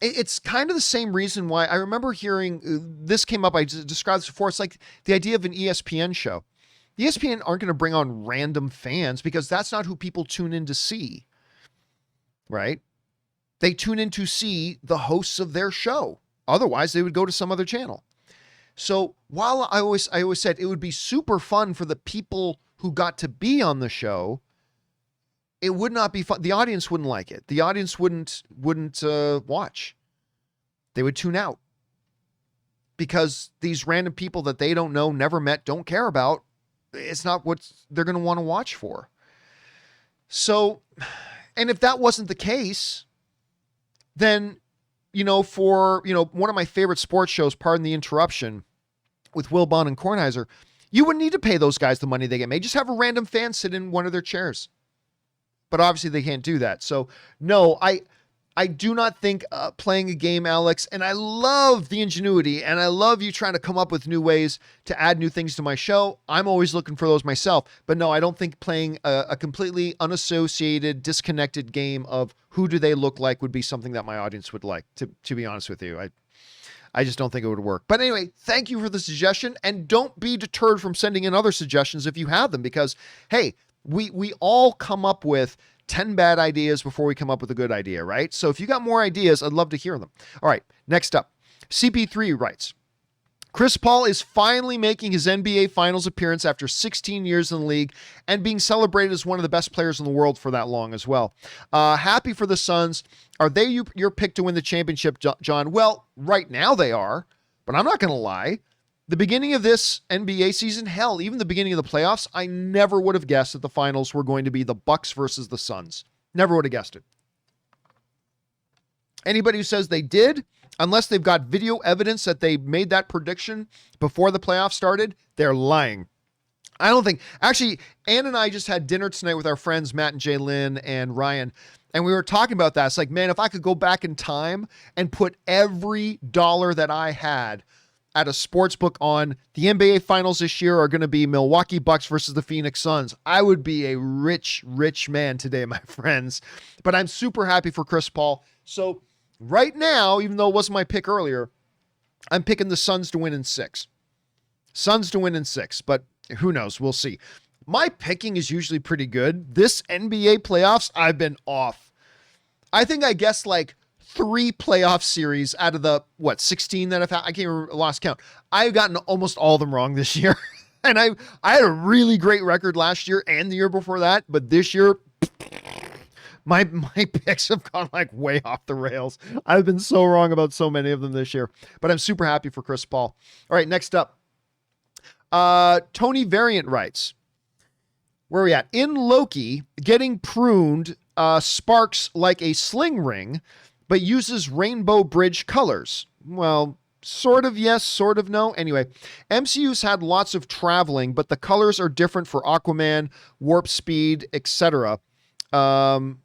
it's kind of the same reason why I remember hearing this came up. I described this before. It's like the idea of an ESPN show. The ESPN aren't going to bring on random fans because that's not who people tune in to see, right? They tune in to see the hosts of their show. Otherwise, they would go to some other channel. So while I always said it would be super fun for the people who got to be on the show, it would not be fun. The audience wouldn't like it. The audience wouldn't watch. They would tune out because these random people that they don't know, never met, don't care about, it's not what they're going to want to watch for. So, and if that wasn't the case, then, for, one of my favorite sports shows, Pardon the Interruption, with Will Bond and Kornheiser, you wouldn't need to pay those guys the money they get made. Just have a random fan sit in one of their chairs. But obviously they can't do that. So no, I do not think playing a game, Alex, and I love the ingenuity and I love you trying to come up with new ways to add new things to my show. I'm always looking for those myself. But no, I don't think playing a completely unassociated, disconnected game of Who Do They Look Like would be something that my audience would like, to be honest with you. I just don't think it would work. But anyway, thank you for the suggestion. And don't be deterred from sending in other suggestions if you have them, because, hey, we all come up with 10 bad ideas before we come up with a good idea, right? So if you got more ideas, I'd love to hear them. All right, next up, CP3 writes, Chris Paul is finally making his NBA Finals appearance after 16 years in the league and being celebrated as one of the best players in the world for that long as well. Happy for the Suns. Are they your pick to win the championship, John? Well, right now they are, but I'm not going to lie. The beginning of this NBA season, hell, even the beginning of the playoffs, I never would have guessed that the finals were going to be the Bucks versus the Suns. Never would have guessed it. Anybody who says they did, unless they've got video evidence that they made that prediction before the playoffs started, they're lying. I don't think, actually, Ann and I just had dinner tonight with our friends, Matt and Jaylyn and Ryan, and we were talking about that. It's like, man, if I could go back in time and put every dollar that I had at a sports book on the NBA Finals this year are going to be Milwaukee Bucks versus the Phoenix Suns, I would be a rich, rich man today, my friends. But I'm super happy for Chris Paul. So right now, even though it wasn't my pick earlier, I'm picking the Suns to win in 6. Suns to win in 6, but who knows? We'll see. my picking is usually pretty good. This NBA playoffs, I've been off. I think I guessed like 3 playoff series out of the 16 that I've had. I can't remember, lost count. I've gotten almost all of them wrong this year. And I had a really great record last year and the year before that, but this year my picks have gone like way off the rails. I've been so wrong about so many of them this year, but I'm super happy for Chris Paul. All right, next up. Tony Variant writes, where are we at? In Loki, getting pruned sparks like a sling ring, but uses rainbow bridge colors. Well, sort of yes, sort of no. Anyway, MCU's had lots of traveling, but the colors are different for Aquaman, warp speed, etc. Sorry,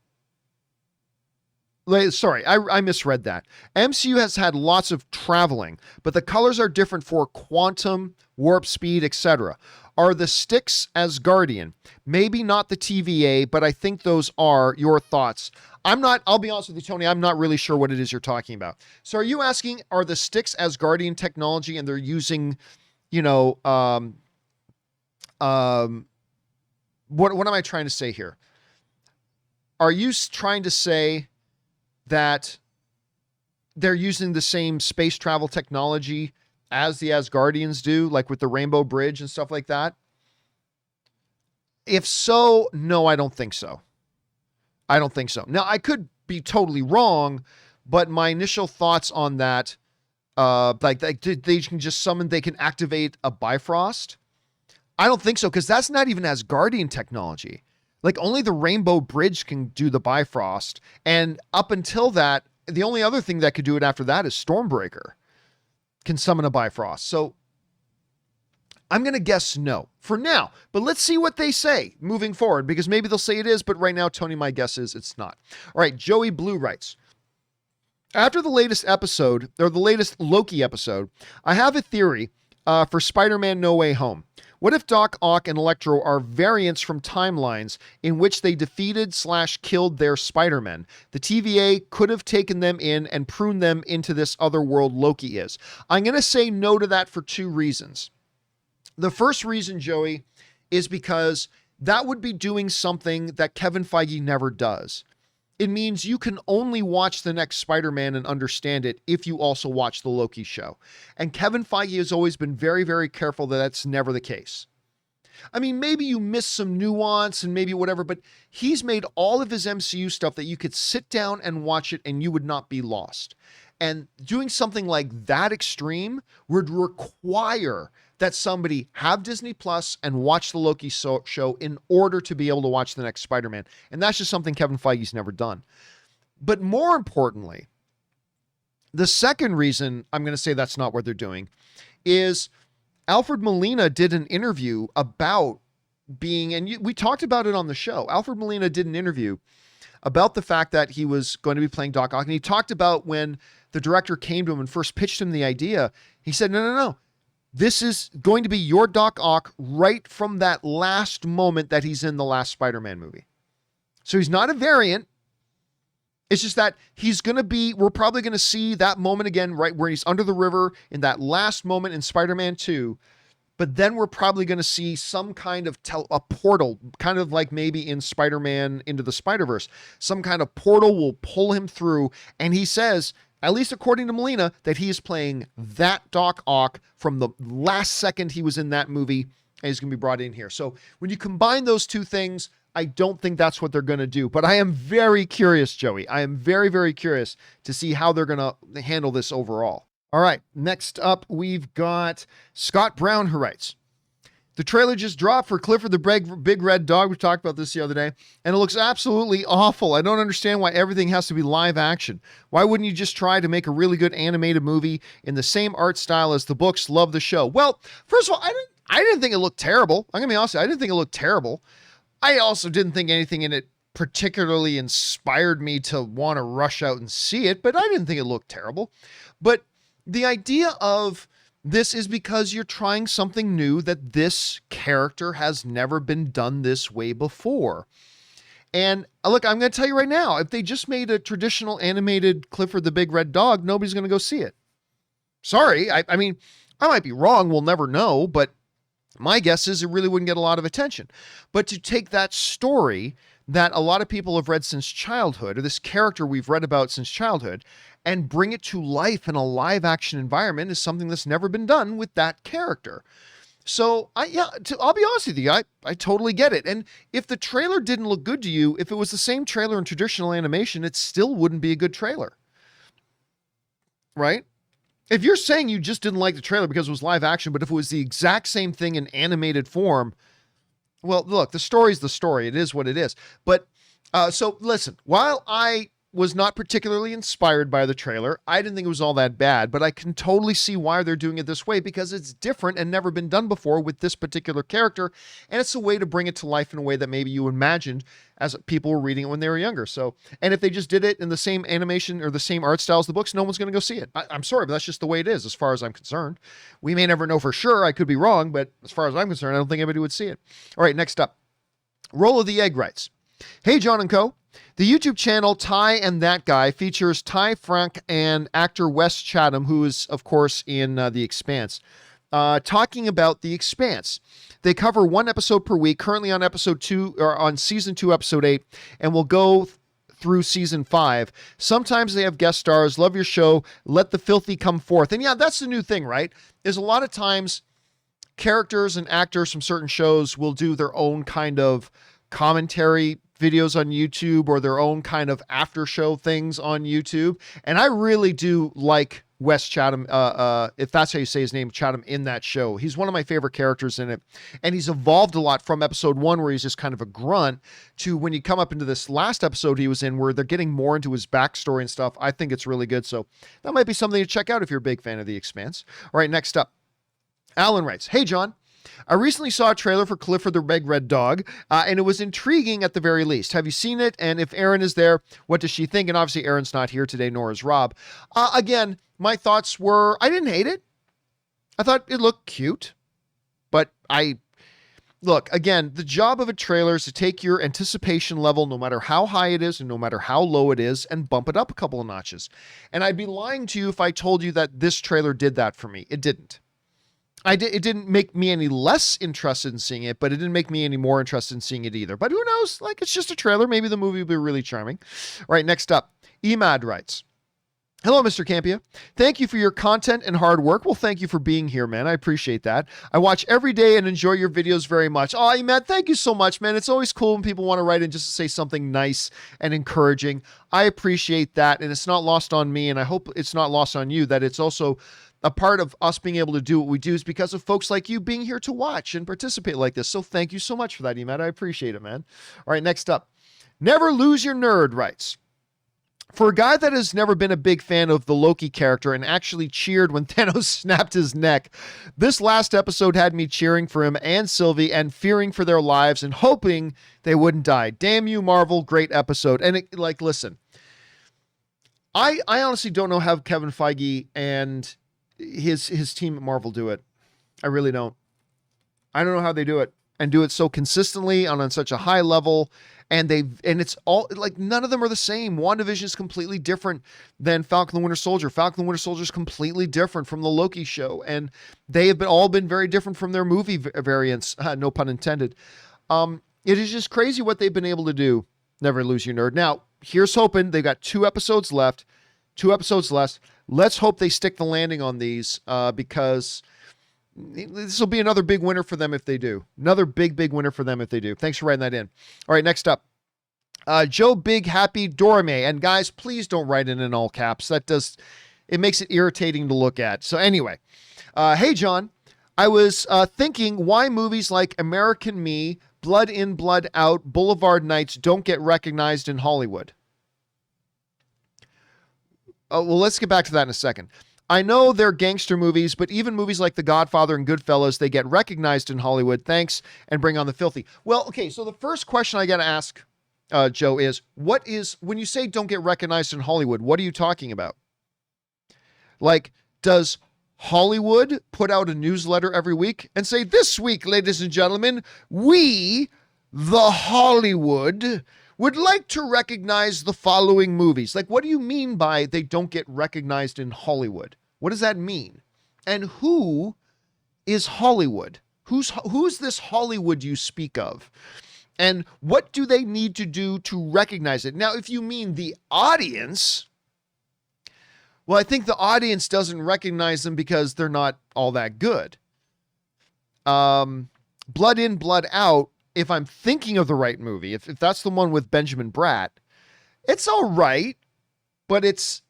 I misread that. MCU has had lots of traveling, but the colors are different for quantum, warp speed, etc. Are the sticks Asgardian? Maybe not the TVA, but I think those are. Your thoughts? I'll be honest with you, Tony, I'm not really sure what it is you're talking about. So are you asking, are the sticks Asgardian technology and they're using, what am I trying to say here? Are you trying to say that they're using the same space travel technology as the Asgardians do, like with the Rainbow Bridge and stuff like that? If so, no, I don't think so. I don't think so. Now, I could be totally wrong, but my initial thoughts on that, they can just summon, they can activate a Bifrost. I don't think so, because that's not even Asgardian technology. Like, only the Rainbow Bridge can do the Bifrost. And up until that, the only other thing that could do it after that is Stormbreaker can summon a Bifrost. So I'm going to guess no for now, but let's see what they say moving forward, because maybe they'll say it is, but right now, Tony, my guess is it's not. All right. Joey Blue writes, after the latest episode, or the latest Loki episode, I have a theory for Spider-Man No Way Home. What if Doc Ock and Electro are variants from timelines in which they defeated/killed their Spider-Men? The TVA could have taken them in and pruned them into this other world Loki is. I'm going to say no to that for 2 reasons. The first reason, Joey, is because that would be doing something that Kevin Feige never does. It means you can only watch the next Spider-Man and understand it if you also watch the Loki show. And Kevin Feige has always been very, very careful that that's never the case. I mean, maybe you miss some nuance and maybe whatever, but he's made all of his MCU stuff that you could sit down and watch it and you would not be lost. And doing something like that extreme would require that somebody have Disney Plus and watch the Loki show in order to be able to watch the next Spider-Man. And that's just something Kevin Feige's never done. But more importantly, the second reason I'm going to say that's not what they're doing is Alfred Molina did an interview about being, and we talked about it on the show. Alfred Molina did an interview about the fact that he was going to be playing Doc Ock. And he talked about when the director came to him and first pitched him the idea, he said, no. This is going to be your Doc Ock right from that last moment that he's in the last Spider-Man movie. So he's not a variant. It's just that we're probably going to see that moment again, right where he's under the river in that last moment in Spider-Man 2. But then we're probably going to see some kind of a portal, kind of like maybe in Spider-Man Into the Spider-Verse. Some kind of portal will pull him through. And he says, at least according to Molina, that he is playing that Doc Ock from the last second he was in that movie, and he's going to be brought in here. So when you combine those 2 things, I don't think that's what they're going to do. But I am very curious, Joey. I am very, very curious to see how they're going to handle this overall. All right, next up, we've got Scott Brown, who writes, the trailer just dropped for Clifford the Big Red Dog. We talked about this the other day, and it looks absolutely awful. I don't understand why everything has to be live action. Why wouldn't you just try to make a really good animated movie in the same art style as the books? Love the show. Well, first of all, I didn't think it looked terrible. I'm going to be honest, I didn't think it looked terrible. I also didn't think anything in it particularly inspired me to want to rush out and see it, but I didn't think it looked terrible. But the idea of this is because you're trying something new that this character has never been done this way before. And look, I'm going to tell you right now, if they just made a traditional animated Clifford the Big Red Dog, nobody's going to go see it. Sorry. I mean, I might be wrong. We'll never know, but My guess is it really wouldn't get a lot of attention. But to take that story that a lot of people have read since childhood, or this character we've read about since childhood, and bring it to life in a live action environment is something that's never been done with that character. So I'll be honest with you, I totally get it. And if the trailer didn't look good to you, if it was the same trailer in traditional animation, it still wouldn't be a good trailer. Right? If you're saying you just didn't like the trailer because it was live action, but if it was the exact same thing in animated form, well, look, the story's the story. It is what it is. But so listen, while I was not particularly inspired by the trailer, I didn't think it was all that bad, but I can totally see why they're doing it this way, because it's different and never been done before with this particular character. And it's a way to bring it to life in a way that maybe you imagined as people were reading it when they were younger. So, and if they just did it in the same animation or the same art style as the books, no one's going to go see it. I'm sorry, but that's just the way it is as far as I'm concerned. We may never know for sure. I could be wrong, but as far as I'm concerned, I don't think anybody would see it. All right, next up. Roll of the Egg writes, "Hey, John and Co. The YouTube channel Ty and That Guy features Ty Frank and actor Wes Chatham, who is, of course, in The Expanse, talking about The Expanse. They cover one episode per week, currently on episode 2, or on season 2, episode 8, and will go through season 5. Sometimes they have guest stars. Love your show. Let the filthy come forth." And yeah, that's the new thing, right? Is a lot of times characters and actors from certain shows will do their own kind of commentary videos on YouTube or their own kind of after show things on YouTube. And I really do like Wes Chatham, if that's how you say his name, Chatham, in that show. He's one of my favorite characters in it. And he's evolved a lot from episode 1, where he's just kind of a grunt, to when you come up into this last episode he was in, where they're getting more into his backstory and stuff. I think it's really good. So that might be something to check out if you're a big fan of The Expanse. All right, next up. Alan writes, "Hey, John. I recently saw a trailer for Clifford the Big Red Dog, and it was intriguing at the very least. Have you seen it? And if Erin is there, what does she think?" And obviously Erin's not here today, nor is Rob. Again, my thoughts were, I didn't hate it. I thought it looked cute, but look, again, the job of a trailer is to take your anticipation level, no matter how high it is and no matter how low it is, and bump it up a couple of notches. And I'd be lying to you if I told you that this trailer did that for me. It didn't. It didn't make me any less interested in seeing it, but it didn't make me any more interested in seeing it either. But who knows? Like, it's just a trailer. Maybe the movie will be really charming. All right, next up. Emad writes, "Hello, Mr. Campea. Thank you for your content and hard work." Well, thank you for being here, man. I appreciate that. "I watch every day and enjoy your videos very much." Oh, Emad, thank you so much, man. It's always cool when people want to write in just to say something nice and encouraging. I appreciate that, and it's not lost on me, and I hope it's not lost on you, that it's also a part of us being able to do what we do is because of folks like you being here to watch and participate like this. So thank you so much for that, Emad. I appreciate it, man. All right, next up. Never Lose Your Nerd writes, "For a guy that has never been a big fan of the Loki character and actually cheered when Thanos snapped his neck, this last episode had me cheering for him and Sylvie and fearing for their lives and hoping they wouldn't die. Damn you, Marvel. Great episode." And listen, I honestly don't know how Kevin Feige and his team at Marvel do it. I really don't. I don't know how they do it, and do it so consistently on such a high level. And it's all like, none of them are the same. WandaVision is completely different than Falcon the Winter Soldier. Falcon the Winter Soldier is completely different from the Loki show. And they have all been very different from their movie variants. No pun intended. It is just crazy what they've been able to do. Never Lose Your Nerd. Now, here's hoping. They've got 2 episodes left. 2 episodes left. Let's hope they stick the landing on these, because this will be another big winner for them if they do. Another big winner for them if they do. Thanks for writing that in. All right, next up. Joe Big Happy Dorame. And guys, please don't write in all caps. It makes it irritating to look at. So anyway, "Hey, John, I was thinking why movies like American Me, Blood In, Blood Out, Boulevard Nights don't get recognized in Hollywood." Well, let's get back to that in a second. "I know they're gangster movies, but even movies like The Godfather and Goodfellas, they get recognized in Hollywood. Thanks, and bring on the filthy." Well, okay, so the first question I got to ask, Joe, is when you say don't get recognized in Hollywood, what are you talking about? Like, does Hollywood put out a newsletter every week and say, "This week, ladies and gentlemen, we, the Hollywood, would like to recognize the following movies"? Like, what do you mean by they don't get recognized in Hollywood? What does that mean? And who is Hollywood? Who's this Hollywood you speak of? And what do they need to do to recognize it? Now, if you mean the audience, well, I think the audience doesn't recognize them because they're not all that good. Blood In, Blood Out, if I'm thinking of the right movie, if that's the one with Benjamin Bratt, it's all right, but it's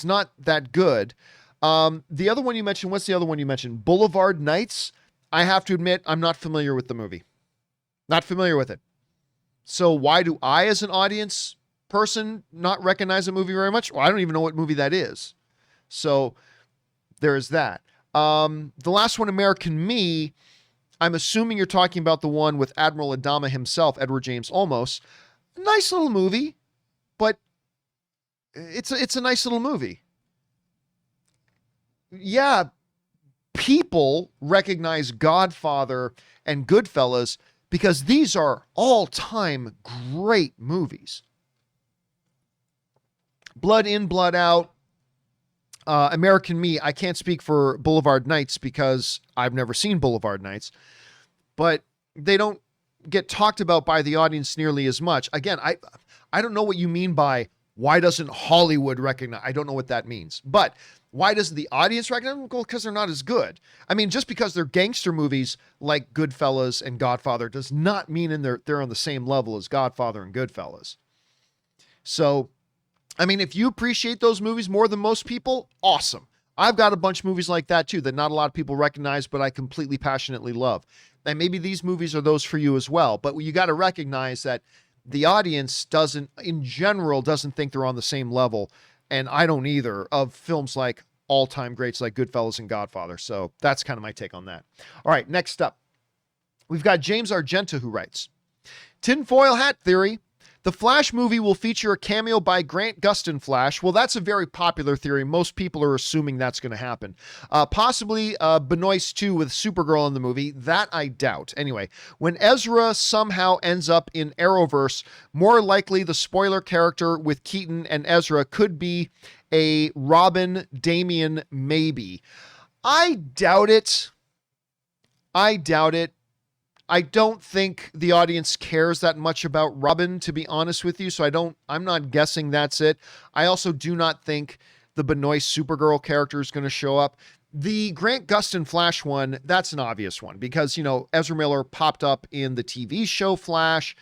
not that good. The other one you mentioned, what's the other one you mentioned? Boulevard Nights. I have to admit, I'm not familiar with the movie. Not familiar with it. So why do I, as an audience person, not recognize a movie very much? Well, I don't even know what movie that is. So there's that. The last one, American Me, I'm assuming you're talking about the one with Admiral Adama himself, Edward James Olmos. Nice little movie, but it's a nice little movie. Yeah, people recognize Godfather and Goodfellas because these are all-time great movies. Blood In, Blood Out, American Me. I can't speak for Boulevard Nights because I've never seen Boulevard Nights, but they don't get talked about by the audience nearly as much. Again, I don't know what you mean by why doesn't Hollywood recognize? I don't know what that means, but why doesn't the audience recognize them? Well, because they're not as good. I mean, just because they're gangster movies like Goodfellas and Godfather does not mean they're on the same level as Godfather and Goodfellas. So, I mean, if you appreciate those movies more than most people, awesome. I've got a bunch of movies like that too that not a lot of people recognize, but I completely passionately love. And maybe these movies are those for you as well. But you got to recognize that the audience in general doesn't think they're on the same level. And I don't either, of films like all-time greats like Goodfellas and Godfather. So that's kind of my take on that. All right, next up, we've got James Argenta who writes, Tinfoil Hat Theory. The Flash movie will feature a cameo by Grant Gustin Flash. Well, that's a very popular theory. Most people are assuming that's going to happen. Possibly Benoist 2 with Supergirl in the movie. That I doubt. Anyway, when Ezra somehow ends up in Arrowverse, more likely the spoiler character with Keaton and Ezra could be a Robin Damian maybe. I doubt it. I don't think the audience cares that much about Robin, to be honest with you. So I'm not guessing that's it. I also do not think the Benoist Supergirl character is going to show up. The Grant Gustin Flash one, that's an obvious one because, Ezra Miller popped up in the TV show Flash.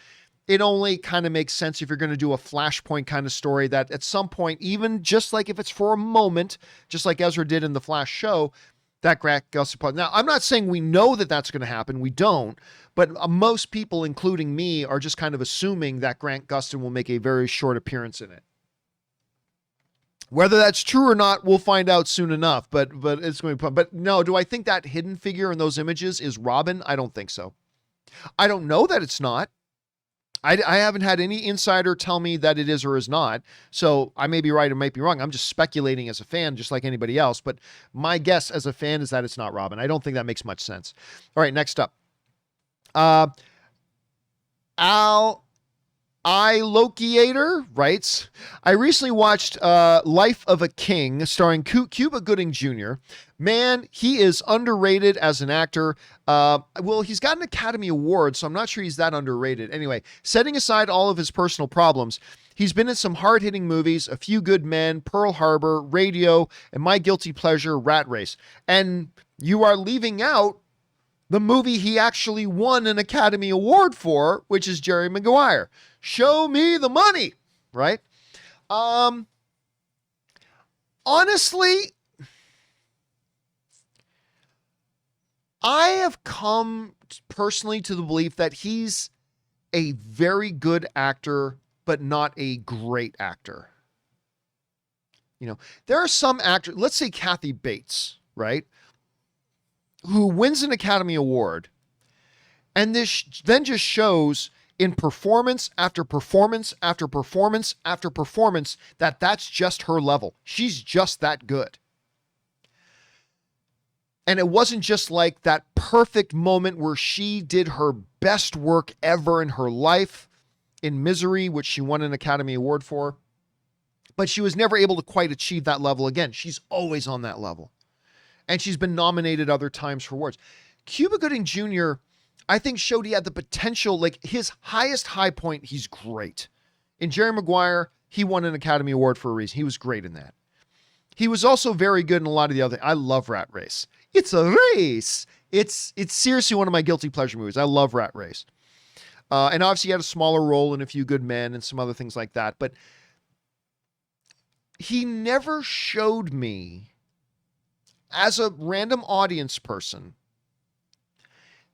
It only kind of makes sense if you're going to do a Flashpoint kind of story that at some point, even just like if it's for a moment, just like Ezra did in the Flash show, that Grant Gustin. Now, I'm not saying we know that that's going to happen. We don't. But most people, including me, are just kind of assuming that Grant Gustin will make a very short appearance in it. Whether that's true or not, we'll find out soon enough. But it's going to be. But no, do I think that hidden figure in those images is Robin? I don't think so. I don't know that it's not. I haven't had any insider tell me that it is or is not. So I may be right or might be wrong. I'm just speculating as a fan, just like anybody else. But my guess as a fan is that it's not Robin. I don't think that makes much sense. All right, next up. Lokiator writes, I recently watched Life of a King starring Cuba Gooding Jr. Man, he is underrated as an actor. Well, he's got an Academy Award, so I'm not sure he's that underrated. Anyway, setting aside all of his personal problems, he's been in some hard-hitting movies, A Few Good Men, Pearl Harbor, Radio, and my guilty pleasure, Rat Race. And you are leaving out the movie he actually won an Academy Award for, which is Jerry Maguire. Show me the money, right? Honestly, I have come personally to the belief that he's a very good actor, but not a great actor. There are some actors, let's say Kathy Bates, right? Who wins an Academy Award, and this then just shows in performance after performance after performance after performance that that's just her level. She's just that good. And it wasn't just like that perfect moment where she did her best work ever in her life in Misery, which she won an Academy Award for, but she was never able to quite achieve that level again. She's always on that level. And she's been nominated other times for awards. Cuba Gooding Jr., I think showed he had the potential, like his highest high point, he's great. In Jerry Maguire, he won an Academy Award for a reason. He was great in that. He was also very good in a lot of the other. I love Rat Race. It's a race. It's seriously one of my guilty pleasure movies. I love Rat Race. And obviously he had a smaller role in A Few Good Men and some other things like that. But he never showed me, as a random audience person,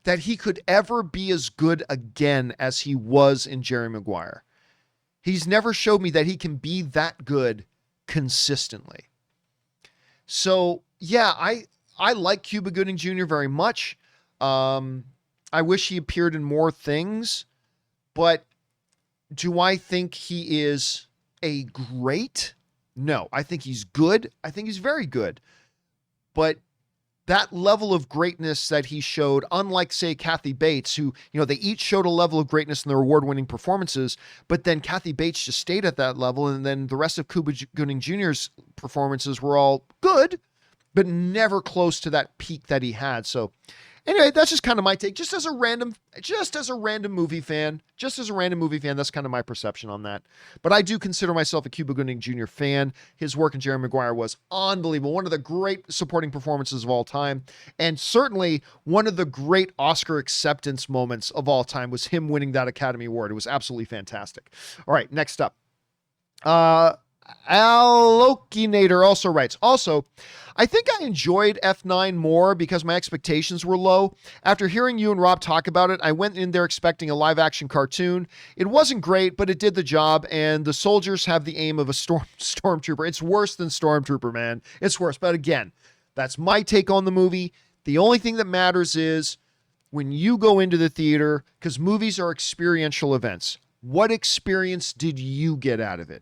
that he could ever be as good again as he was in Jerry Maguire. He's never showed me that he can be that good consistently. So, yeah, I like Cuba Gooding Jr. very much. I wish he appeared in more things, but do I think he is a great? No, I think he's good. I think he's very good. But that level of greatness that he showed, unlike, say, Kathy Bates, who, they each showed a level of greatness in their award-winning performances, but then Kathy Bates just stayed at that level, and then the rest of Cuba Gooding Jr.'s performances were all good, but never close to that peak that he had. So anyway, that's just kind of my take. Just as a random movie fan, that's kind of my perception on that. But I do consider myself a Cuba Gooding Jr. fan. His work in Jerry Maguire was unbelievable. One of the great supporting performances of all time. And certainly one of the great Oscar acceptance moments of all time was him winning that Academy Award. It was absolutely fantastic. All right, next up. Alokinator also writes, also, I think I enjoyed F9 more because my expectations were low. After hearing you and Rob talk about it, I went in there expecting a live action cartoon. It wasn't great, but it did the job, and the soldiers have the aim of a stormtrooper. It's worse than Stormtrooper, man. It's worse. But again, that's my take on the movie. The only thing that matters is when you go into the theater, because movies are experiential events. What experience did you get out of it?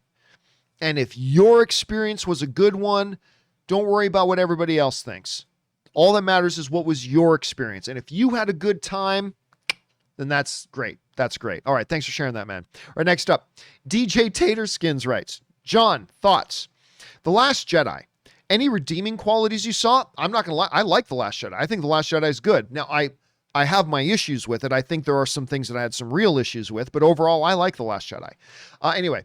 And if your experience was a good one, don't worry about what everybody else thinks. All that matters is what was your experience. And if you had a good time, then that's great. That's great. All right. Thanks for sharing that, man. All right. Next up, DJ Taterskins writes, John, thoughts? The Last Jedi. Any redeeming qualities you saw? I'm not going to lie. I like The Last Jedi. I think The Last Jedi is good. Now, I have my issues with it. I think there are some things that I had some real issues with, but overall, I like The Last Jedi. Anyway.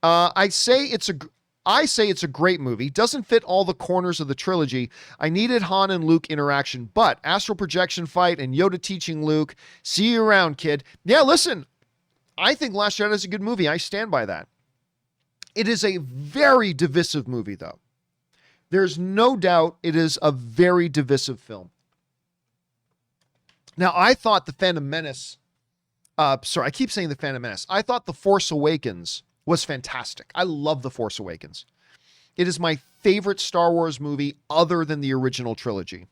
I say it's a great movie. Doesn't fit all the corners of the trilogy. I needed Han and Luke interaction, but astral projection fight and Yoda teaching Luke. See you around, kid. Yeah, listen, I think Last Jedi is a good movie. I stand by that. It is a very divisive movie, though. There's no doubt it is a very divisive film. Now, I thought The Phantom Menace, I keep saying The Phantom Menace. I thought The Force Awakens was fantastic. I love The Force Awakens. It is my favorite Star Wars movie other than the original trilogy.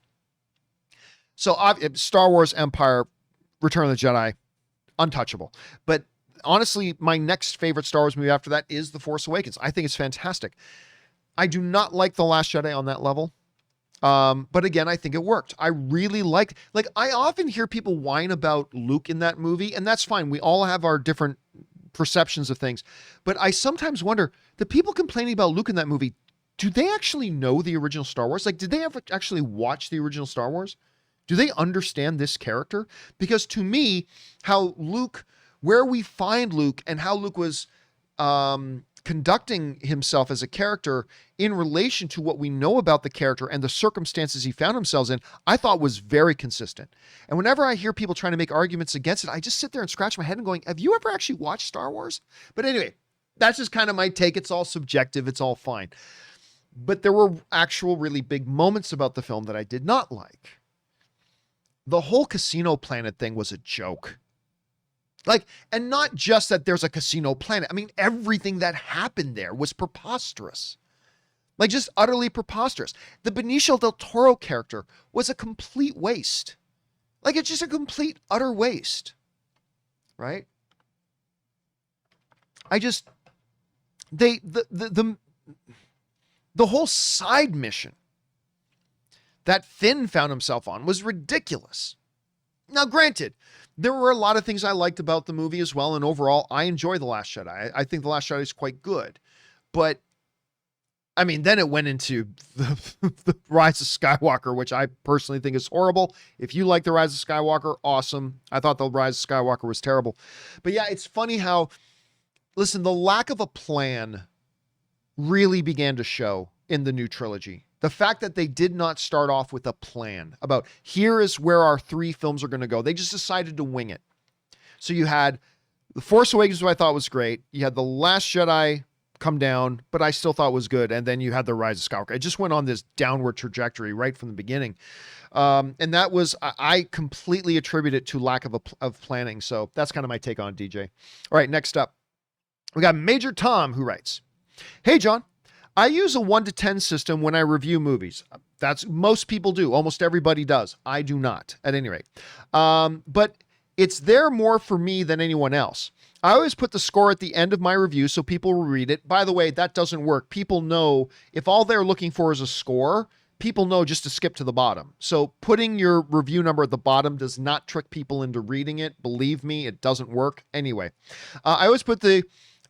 So Star Wars, Empire, Return of the Jedi, untouchable. But honestly, my next favorite Star Wars movie after that is The Force Awakens. I think it's fantastic. I do not like The Last Jedi on that level. But again, I think it worked. I really like I often hear people whine about Luke in that movie, and that's fine. We all have our different perceptions of things. But I sometimes wonder, the people complaining about Luke in that movie, do they actually know the original Star Wars? Did they ever actually watch the original Star Wars? Do they understand this character? Because to me, where we find Luke and how Luke was conducting himself as a character in relation to what we know about the character and the circumstances he found himself in, I thought was very consistent. And whenever I hear people trying to make arguments against it, I just sit there and scratch my head and going, have you ever actually watched Star Wars? But anyway, that's just kind of my take. It's all subjective. It's all fine. But there were actual really big moments about the film that I did not like. The whole Casino Planet thing was a joke. And not just that there's a casino planet. I mean, everything that happened there was preposterous. Just utterly preposterous. The Benicio del Toro character was a complete waste. It's just a complete, utter waste. Right? The whole side mission that Finn found himself on was ridiculous. Now, granted, there were a lot of things I liked about the movie as well, and overall, I enjoy The Last Jedi. I think The Last Jedi is quite good, but I mean, then it went into the Rise of Skywalker, which I personally think is horrible. If you like the Rise of Skywalker, awesome. I thought the Rise of Skywalker was terrible. But yeah, it's funny how, listen, the lack of a plan really began to show in the new trilogy. The fact that they did not start off with a plan about here is where our 3 films are going to go. They just decided to wing it. So you had The Force Awakens, which I thought was great. You had The Last Jedi come down, but I still thought was good. And then you had The Rise of Skywalker. It just went on this downward trajectory right from the beginning. And that was, I completely attribute it to lack of planning. So that's kind of my take on it, DJ. All right, next up, we got Major Tom, who writes, "Hey, John, I use a 1 to 10 system when I review movies." That's most people do. Almost everybody does. I do not, at any rate. But it's there more for me than anyone else. I always put the score at the end of my review so people will read it. By the way, that doesn't work. People know if all they're looking for is a score, people know just to skip to the bottom. So putting your review number at the bottom does not trick people into reading it. Believe me, it doesn't work. Anyway, I always put the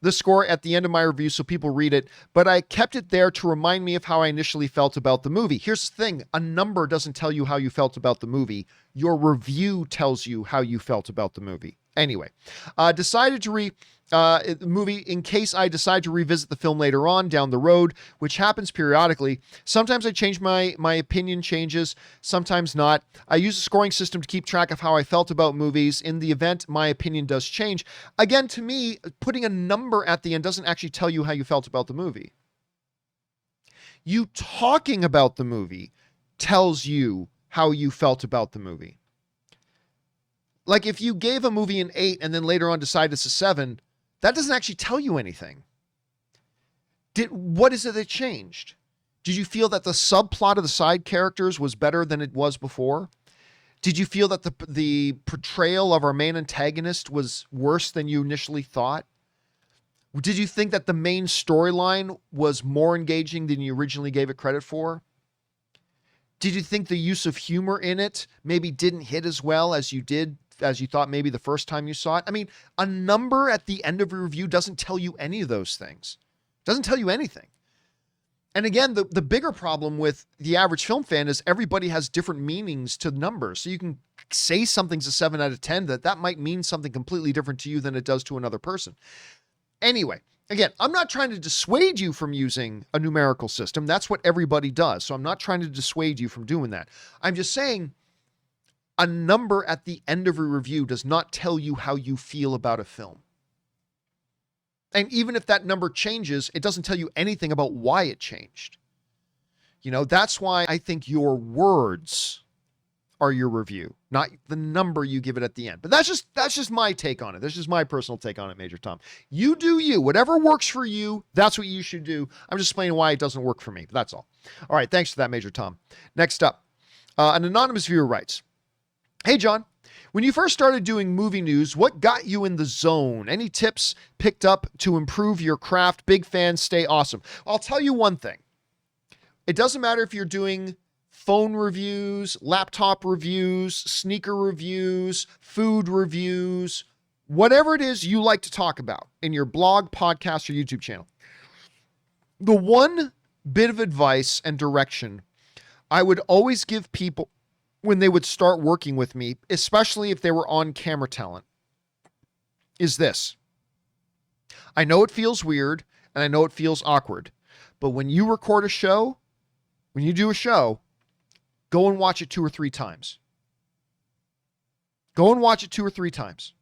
score at the end of my review so people read it, but I kept it there to remind me of how I initially felt about the movie. Here's the thing. A number doesn't tell you how you felt about the movie. Your review tells you how you felt about the movie. Anyway, decided to read the movie in case I decide to revisit the film later on down the road, which happens periodically. Sometimes I change my opinion changes, sometimes not. I use a scoring system to keep track of how I felt about movies. In the event my opinion does change, again, to me, putting a number at the end doesn't actually tell you how you felt about the movie. You talking about the movie tells you how you felt about the movie. Like if you gave a movie an 8 and then later on decide it's a 7, that doesn't actually tell you anything. What is it that changed? Did you feel that the subplot of the side characters was better than it was before? Did you feel that the portrayal of our main antagonist was worse than you initially thought? Did you think that the main storyline was more engaging than you originally gave it credit for? Did you think the use of humor in it maybe didn't hit as well as you thought maybe the first time you saw it? I mean, a number at the end of a review doesn't tell you any of those things. It doesn't tell you anything. And again, the bigger problem with the average film fan is everybody has different meanings to numbers. So you can say something's a 7 out of 10, that might mean something completely different to you than it does to another person. Anyway, again, I'm not trying to dissuade you from using a numerical system. That's what everybody does. So I'm not trying to dissuade you from doing that. I'm just saying a number at the end of a review does not tell you how you feel about a film. And even if that number changes, it doesn't tell you anything about why it changed. You know, that's why I think your words are your review, not the number you give it at the end. But that's just my take on it. That's just my personal take on it, Major Tom. You do you. Whatever works for you, that's what you should do. I'm just explaining why it doesn't work for me. That's all. All right, thanks for that, Major Tom. Next up, an anonymous viewer writes, "Hey, John. When you first started doing movie news, what got you in the zone? Any tips picked up to improve your craft? Big fan, stay awesome." I'll tell you one thing. It doesn't matter if you're doing phone reviews, laptop reviews, sneaker reviews, food reviews, whatever it is you like to talk about in your blog, podcast, or YouTube channel. The one bit of advice and direction I would always give people when they would start working with me, especially if they were on camera talent, is this. I know it feels weird and I know it feels awkward, but when you record a show, when you do a show, go and watch it 2 or 3 times. Go and watch it 2 or 3 times.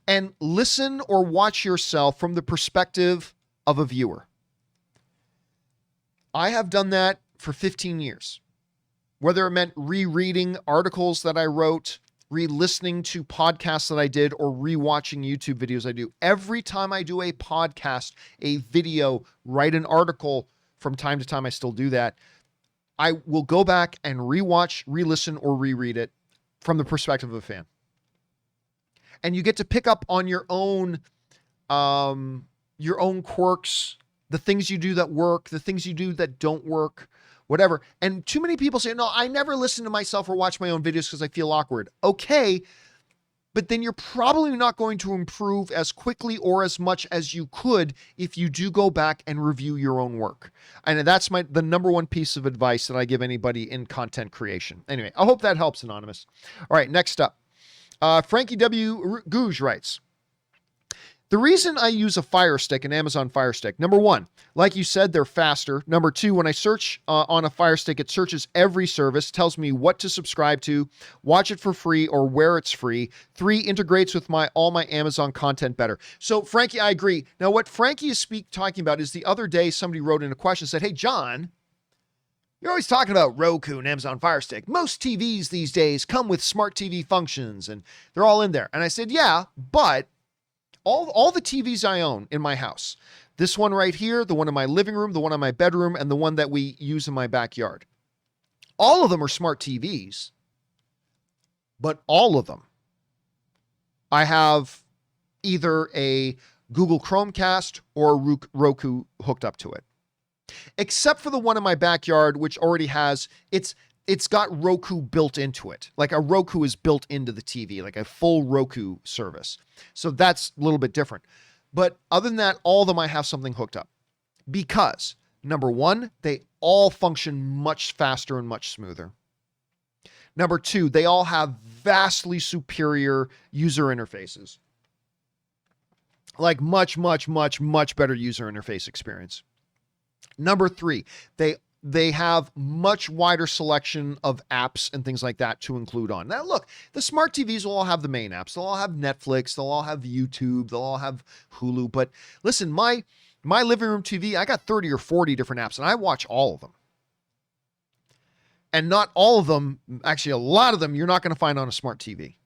And listen or watch yourself from the perspective of a viewer. I have done that for 15 years. Whether it meant rereading articles that I wrote, re-listening to podcasts that I did, or re-watching YouTube videos I do. Every time I do a podcast, a video, write an article, from time to time I still do that, I will go back and re-watch, re-listen, or reread it from the perspective of a fan. And you get to pick up on your own quirks, the things you do that work, the things you do that don't work, whatever. And too many people say, no, I never listen to myself or watch my own videos because I feel awkward. Okay, but then you're probably not going to improve as quickly or as much as you could if you do go back and review your own work. And that's the number one piece of advice that I give anybody in content creation. Anyway, I hope that helps, Anonymous. All right, next up. Frankie W. Gouge writes, the reason I use a Fire Stick, an Amazon Fire Stick, number one, like you said, they're faster. Number two, when I search on a Fire Stick, it searches every service, tells me what to subscribe to, watch it for free, or where it's free. Three, integrates with all my Amazon content better. So, Frankie, I agree. Now, what Frankie is talking about is the other day somebody wrote in a question and said, hey, John, you're always talking about Roku and Amazon Fire Stick. Most TVs these days come with smart TV functions, and they're all in there. And I said, yeah, but all the TVs I own in my house, this one right here, the one in my living room, the one in my bedroom, and the one that we use in my backyard, all of them are smart TVs, but all of them, I have either a Google Chromecast or Roku hooked up to it. Except for the one in my backyard, which already has, it's got Roku built into it. Like a Roku is built into the TV, like a full Roku service. So that's a little bit different. But other than that, all of them I have something hooked up. Because, number one, they all function much faster and much smoother. Number two, they all have vastly superior user interfaces. Like much, much, much, much better user interface experience. Number three, they have much wider selection of apps and things like that to include on. Now, look, the smart TVs will all have the main apps. They'll all have Netflix. They'll all have YouTube. They'll all have Hulu. But listen, my living room TV, I got 30 or 40 different apps, and I watch all of them. And not all of them, actually a lot of them, you're not going to find on a smart TV.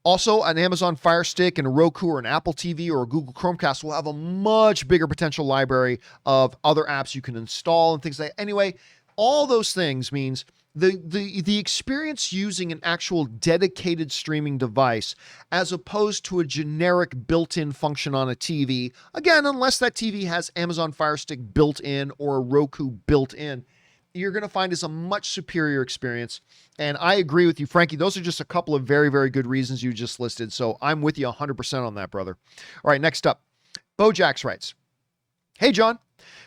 Also, an Amazon Fire Stick and a Roku or an Apple TV or a Google Chromecast will have a much bigger potential library of other apps you can install and things like that. Anyway, all those things means the experience using an actual dedicated streaming device as opposed to a generic built-in function on a TV, again, unless that TV has Amazon Fire Stick built in or a Roku built in, you're going to find is a much superior experience. And I agree with you, Frankie. Those are just a couple of very, very good reasons you just listed. So I'm with you 100% on that, brother. All right, next up. Bojax writes, hey, John.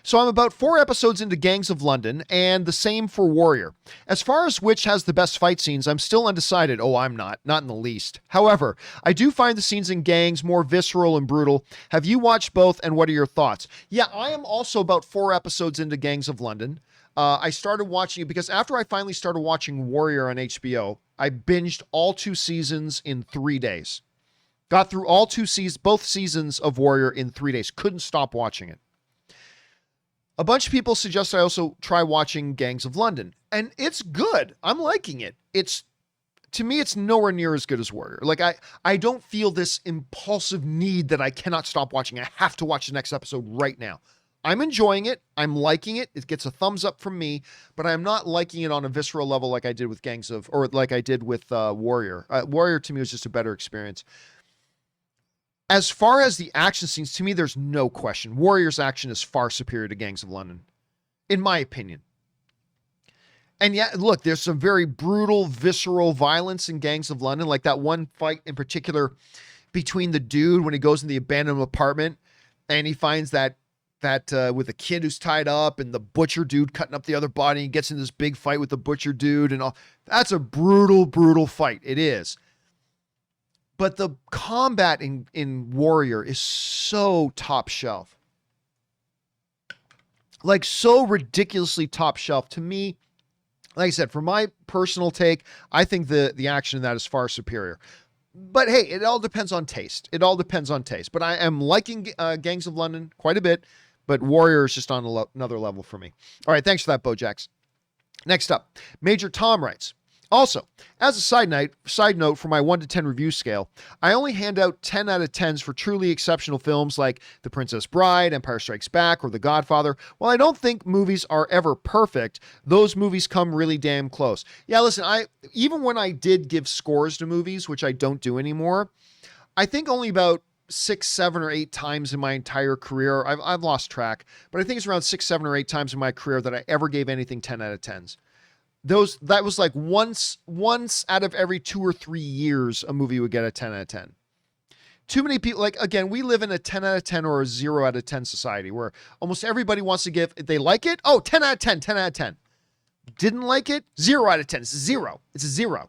So I'm about 4 episodes into Gangs of London, and the same for Warrior. As far as which has the best fight scenes, I'm still undecided. Oh, I'm not in the least. However, I do find the scenes in Gangs more visceral and brutal. Have you watched both, and what are your thoughts? Yeah, I am also about 4 episodes into Gangs of London. I started watching it because after I finally started watching Warrior on HBO, I binged all 2 seasons in 3 days. Got through all both seasons of Warrior in 3 days. Couldn't stop watching it. A bunch of people suggest I also try watching Gangs of London, and it's good. I'm liking it. To me, it's nowhere near as good as Warrior. Like I don't feel this impulsive need that I cannot stop watching. I have to watch the next episode right now. I'm enjoying it. I'm liking it. It gets a thumbs up from me, but I'm not liking it on a visceral level like I did with like I did with Warrior. Warrior to me was just a better experience. As far as the action scenes, to me, there's no question. Warrior's action is far superior to Gangs of London, in my opinion. And yeah, look, there's some very brutal, visceral violence in Gangs of London, like that one fight in particular between the dude when he goes in the abandoned apartment and he finds that with a kid who's tied up and the butcher dude cutting up the other body, and he gets in this big fight with the butcher dude and all. That's a brutal, brutal fight. It is. But the combat in Warrior is so top shelf. Like so ridiculously top shelf. To me, like I said, for my personal take, I think the action in that is far superior. But hey, it all depends on taste. But I am liking Gangs of London quite a bit. But Warrior is just on another level for me. All right, thanks for that, Bojax. Next up, Major Tom writes, also, as a side note for my 1 to 10 review scale, I only hand out 10 out of 10s for truly exceptional films like The Princess Bride, Empire Strikes Back, or The Godfather. While I don't think movies are ever perfect, those movies come really damn close. Yeah, listen, even when I did give scores to movies, which I don't do anymore, I think only about 6, 7, or 8 times in my entire career, I've lost track, but I think it's around 6, 7, or 8 times in my career that I ever gave anything 10 out of 10s. that was like once out of every 2 or 3 years, a movie would get a 10 out of 10. Too many people, like, again, we live in a 10 out of 10 or a 0 out of 10 society where almost everybody wants to give, if they like it, 10 out of 10, 10 out of 10. Didn't like it, 0 out of 10. It's a 0. It's a 0.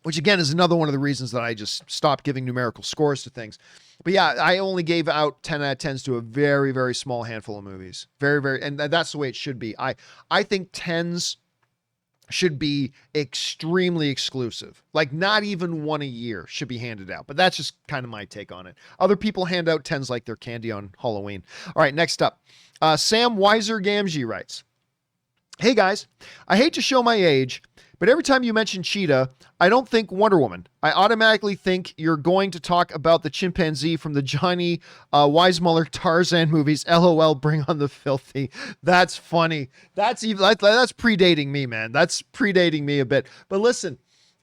Which, again, is another one of the reasons that I just stopped giving numerical scores to things. But yeah, I only gave out 10 out of 10s to a very, very small handful of movies. Very, very, and that's the way it should be. I think 10s should be extremely exclusive. Like, not even one a year should be handed out. But that's just kind of my take on it. Other people hand out 10s like they're candy on Halloween. All right, next up. Sam Weiser Gamgee writes, "Hey guys, I hate to show my age, but every time you mention Cheetah, I don't think Wonder Woman. I automatically think you're going to talk about the chimpanzee from the Johnny Weissmuller Tarzan movies. LOL, bring on the filthy." That's funny. That's predating me, man. That's predating me a bit. But listen,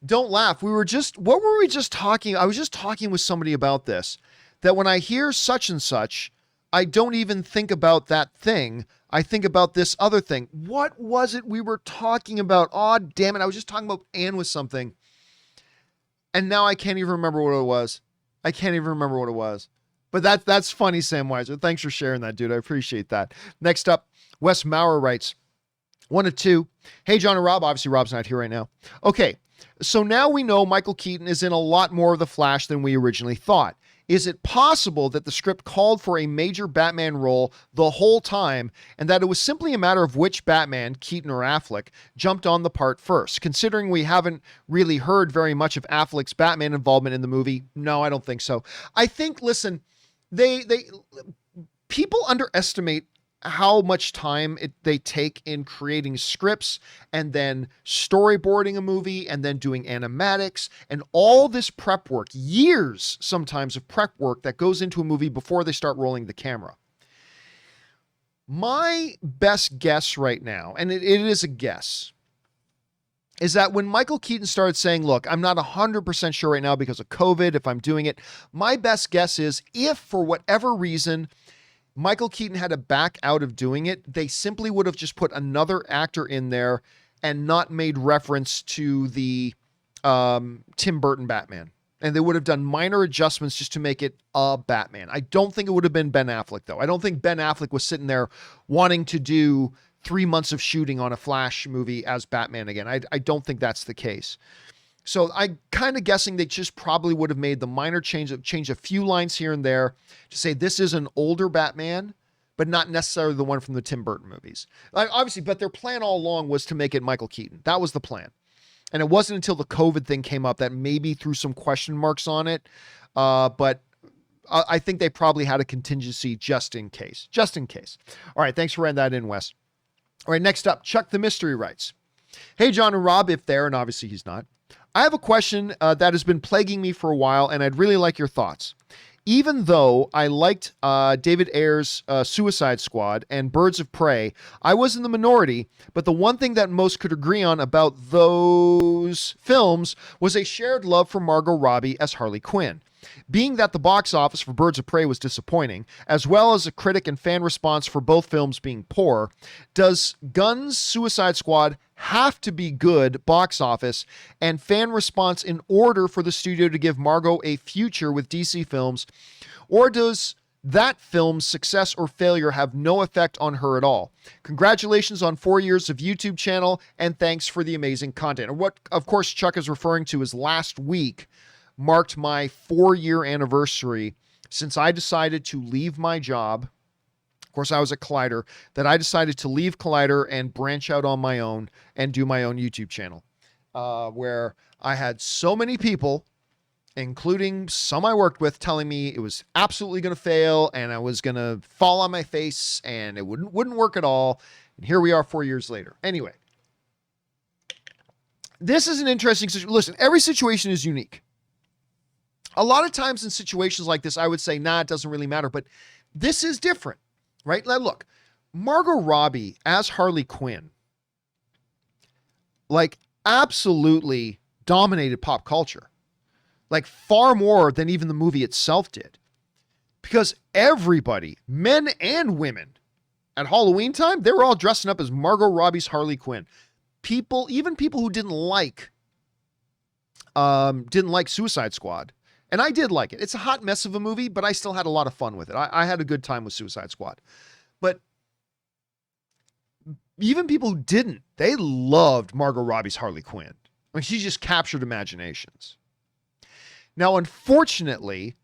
don't laugh. What were we just talking? I was just talking with somebody about this, that when I hear such and such, I don't even think about that thing. I think about this other thing. What was it we were talking about? Oh, damn it. I was just talking about Anne with something. And now I can't even remember what it was. But that's funny, Sam Weiser. Thanks for sharing that, dude. I appreciate that. Next up, Wes Maurer writes, 1 of 2. Hey, John and Rob. Obviously, Rob's not here right now. Okay, so now we know Michael Keaton is in a lot more of The Flash than we originally thought. Is it possible that the script called for a major Batman role the whole time and that it was simply a matter of which Batman, Keaton or Affleck, jumped on the part first? Considering we haven't really heard very much of Affleck's Batman involvement in the movie, no, I don't think so. I think, listen, people underestimate how much time they take in creating scripts and then storyboarding a movie and then doing animatics and all this prep work, years sometimes of prep work that goes into a movie before they start rolling the camera. My best guess right now, and it is a guess, is that when Michael Keaton started saying, look, I'm not 100% sure right now because of COVID if I'm doing it, my best guess is if for whatever reason Michael Keaton had to back out of doing it, they simply would have just put another actor in there and not made reference to the Tim Burton Batman. And they would have done minor adjustments just to make it a Batman. I don't think it would have been Ben Affleck, though. I don't think Ben Affleck was sitting there wanting to do 3 months of shooting on a Flash movie as Batman again. I don't think that's the case. So I'm kind of guessing they just probably would have made the minor change a few lines here and there to say this is an older Batman, but not necessarily the one from the Tim Burton movies. Like, obviously, but their plan all along was to make it Michael Keaton. That was the plan. And it wasn't until the COVID thing came up that maybe threw some question marks on it. But I think they probably had a contingency just in case. Just in case. All right, thanks for writing that in, Wes. All right, next up, Chuck the Mystery writes, "Hey, John and Rob, if there," and obviously he's not, "I have a question that has been plaguing me for a while, and I'd really like your thoughts. Even though I liked David Ayer's Suicide Squad and Birds of Prey, I was in the minority, but the one thing that most could agree on about those films was a shared love for Margot Robbie as Harley Quinn. Being that the box office for Birds of Prey was disappointing, as well as a critic and fan response for both films being poor, does Gunn's Suicide Squad have to be good box office and fan response in order for the studio to give Margot a future with DC films, or does that film's success or failure have no effect on her at all? Congratulations on 4 years of YouTube channel, and thanks for the amazing content." And what, of course, Chuck is referring to is last week marked my 4-year anniversary since I decided to leave my job. Of course, I was at Collider, that I decided to leave Collider and branch out on my own and do my own YouTube channel, where I had so many people, including some I worked with, telling me it was absolutely going to fail and I was going to fall on my face and it wouldn't work at all. And here we are 4 years later. Anyway, this is an interesting situation. Listen, every situation is unique. A lot of times in situations like this, I would say, nah, it doesn't really matter, but this is different, right? Now, look, Margot Robbie as Harley Quinn, like, absolutely dominated pop culture, like far more than even the movie itself did, because everybody, men and women, At Halloween time, they were all dressing up as Margot Robbie's Harley Quinn. Even people who didn't like Suicide Squad. And I did like it. It's a hot mess of a movie, but I still had a lot of fun with it. I had a good time with Suicide Squad. But even people who didn't, they loved Margot Robbie's Harley Quinn. I mean, she just captured imaginations. Now, unfortunately,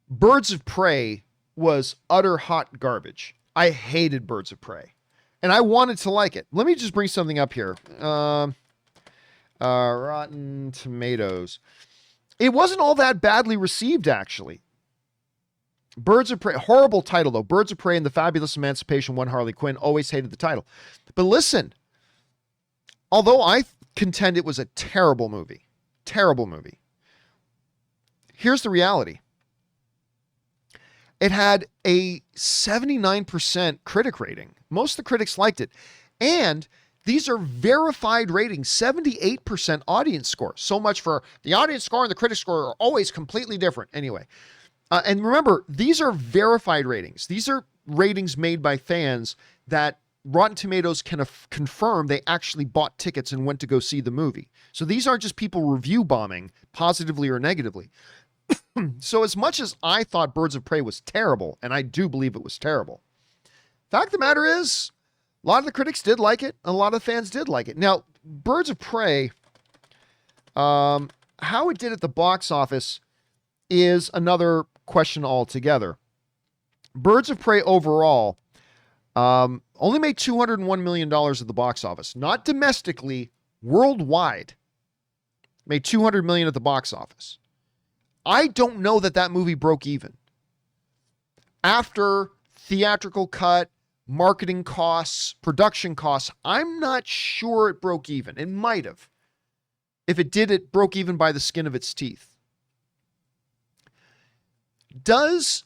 Birds of Prey was utter hot garbage. I hated Birds of Prey. And I wanted to like it. Let me just bring something up here. Rotten Tomatoes. It wasn't all that badly received, actually. Birds of Prey, horrible title though. Birds of Prey and the Fabulous Emancipation One Harley Quinn. Always hated the title. But listen, although I contend it was a terrible movie, here's the reality. It had a 79% critic rating. Most of the critics liked it. And these are verified ratings, 78% audience score. So much for the audience score and the critic score are always completely different. Anyway, and remember, these are verified ratings. These are ratings made by fans that Rotten Tomatoes can confirm they actually bought tickets and went to go see the movie. So these aren't just people review bombing positively or negatively. So as much as I thought Birds of Prey was terrible, and I do believe it was terrible, fact of the matter is, a lot of the critics did like it, and a lot of fans did like it. Now, Birds of Prey, how it did at the box office is another question altogether. Birds of Prey overall only made $201 million at the box office. Not domestically, worldwide. Made $200 million at the box office. I don't know that movie broke even. After theatrical cut, marketing costs, production costs, I'm not sure it broke even. It might have. If it did, it broke even by the skin of its teeth. Does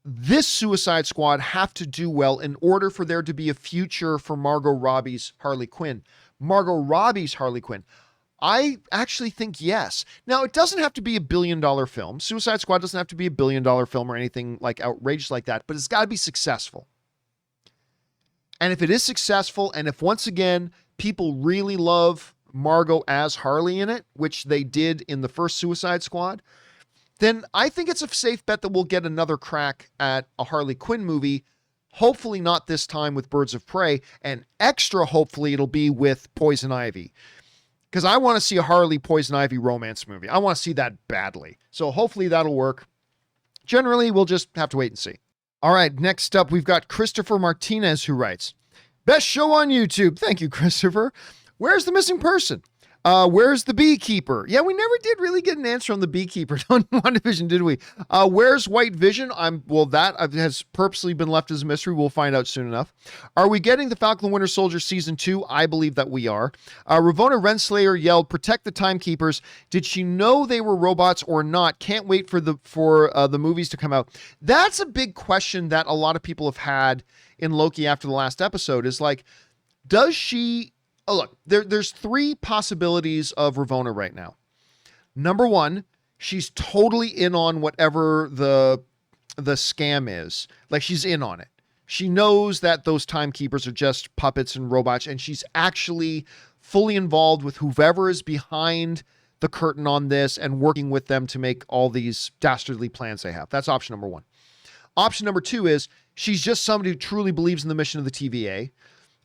this Suicide Squad have to do well in order for there to be a future for Margot Robbie's Harley Quinn? Margot Robbie's Harley Quinn. I actually think yes. Now, it doesn't have to be a billion-dollar film. Suicide Squad doesn't have to be a billion-dollar film or anything like outrageous like that, but it's got to be successful. And if it is successful, and if once again, people really love Margot as Harley in it, which they did in the first Suicide Squad, then I think it's a safe bet that we'll get another crack at a Harley Quinn movie. Hopefully not this time with Birds of Prey, and extra hopefully it'll be with Poison Ivy. Because I want to see a Harley Poison Ivy romance movie. I want to see that badly. So hopefully that'll work. Generally, we'll just have to wait and see. All right, next up, we've got Christopher Martinez who writes, best show on YouTube. Thank you, Christopher. Where's the missing person? Where's the beekeeper? Yeah, we never did really get an answer on the beekeeper on WandaVision, did we? Where's White Vision? That has purposely been left as a mystery. We'll find out soon enough. Are we getting the Falcon and Winter Soldier season 2? I believe that we are. Ravonna Renslayer yelled, "Protect the timekeepers." Did she know they were robots or not? Can't wait for the movies to come out. That's a big question that a lot of people have had in Loki after the last episode. Is like, does she? Oh, look, there's three possibilities of Ravonna right now. Number one, she's totally in on whatever the scam is. Like, she's in on it. She knows that those timekeepers are just puppets and robots, and she's actually fully involved with whoever is behind the curtain on this and working with them to make all these dastardly plans they have. That's option number one. Option number two is she's just somebody who truly believes in the mission of the TVA.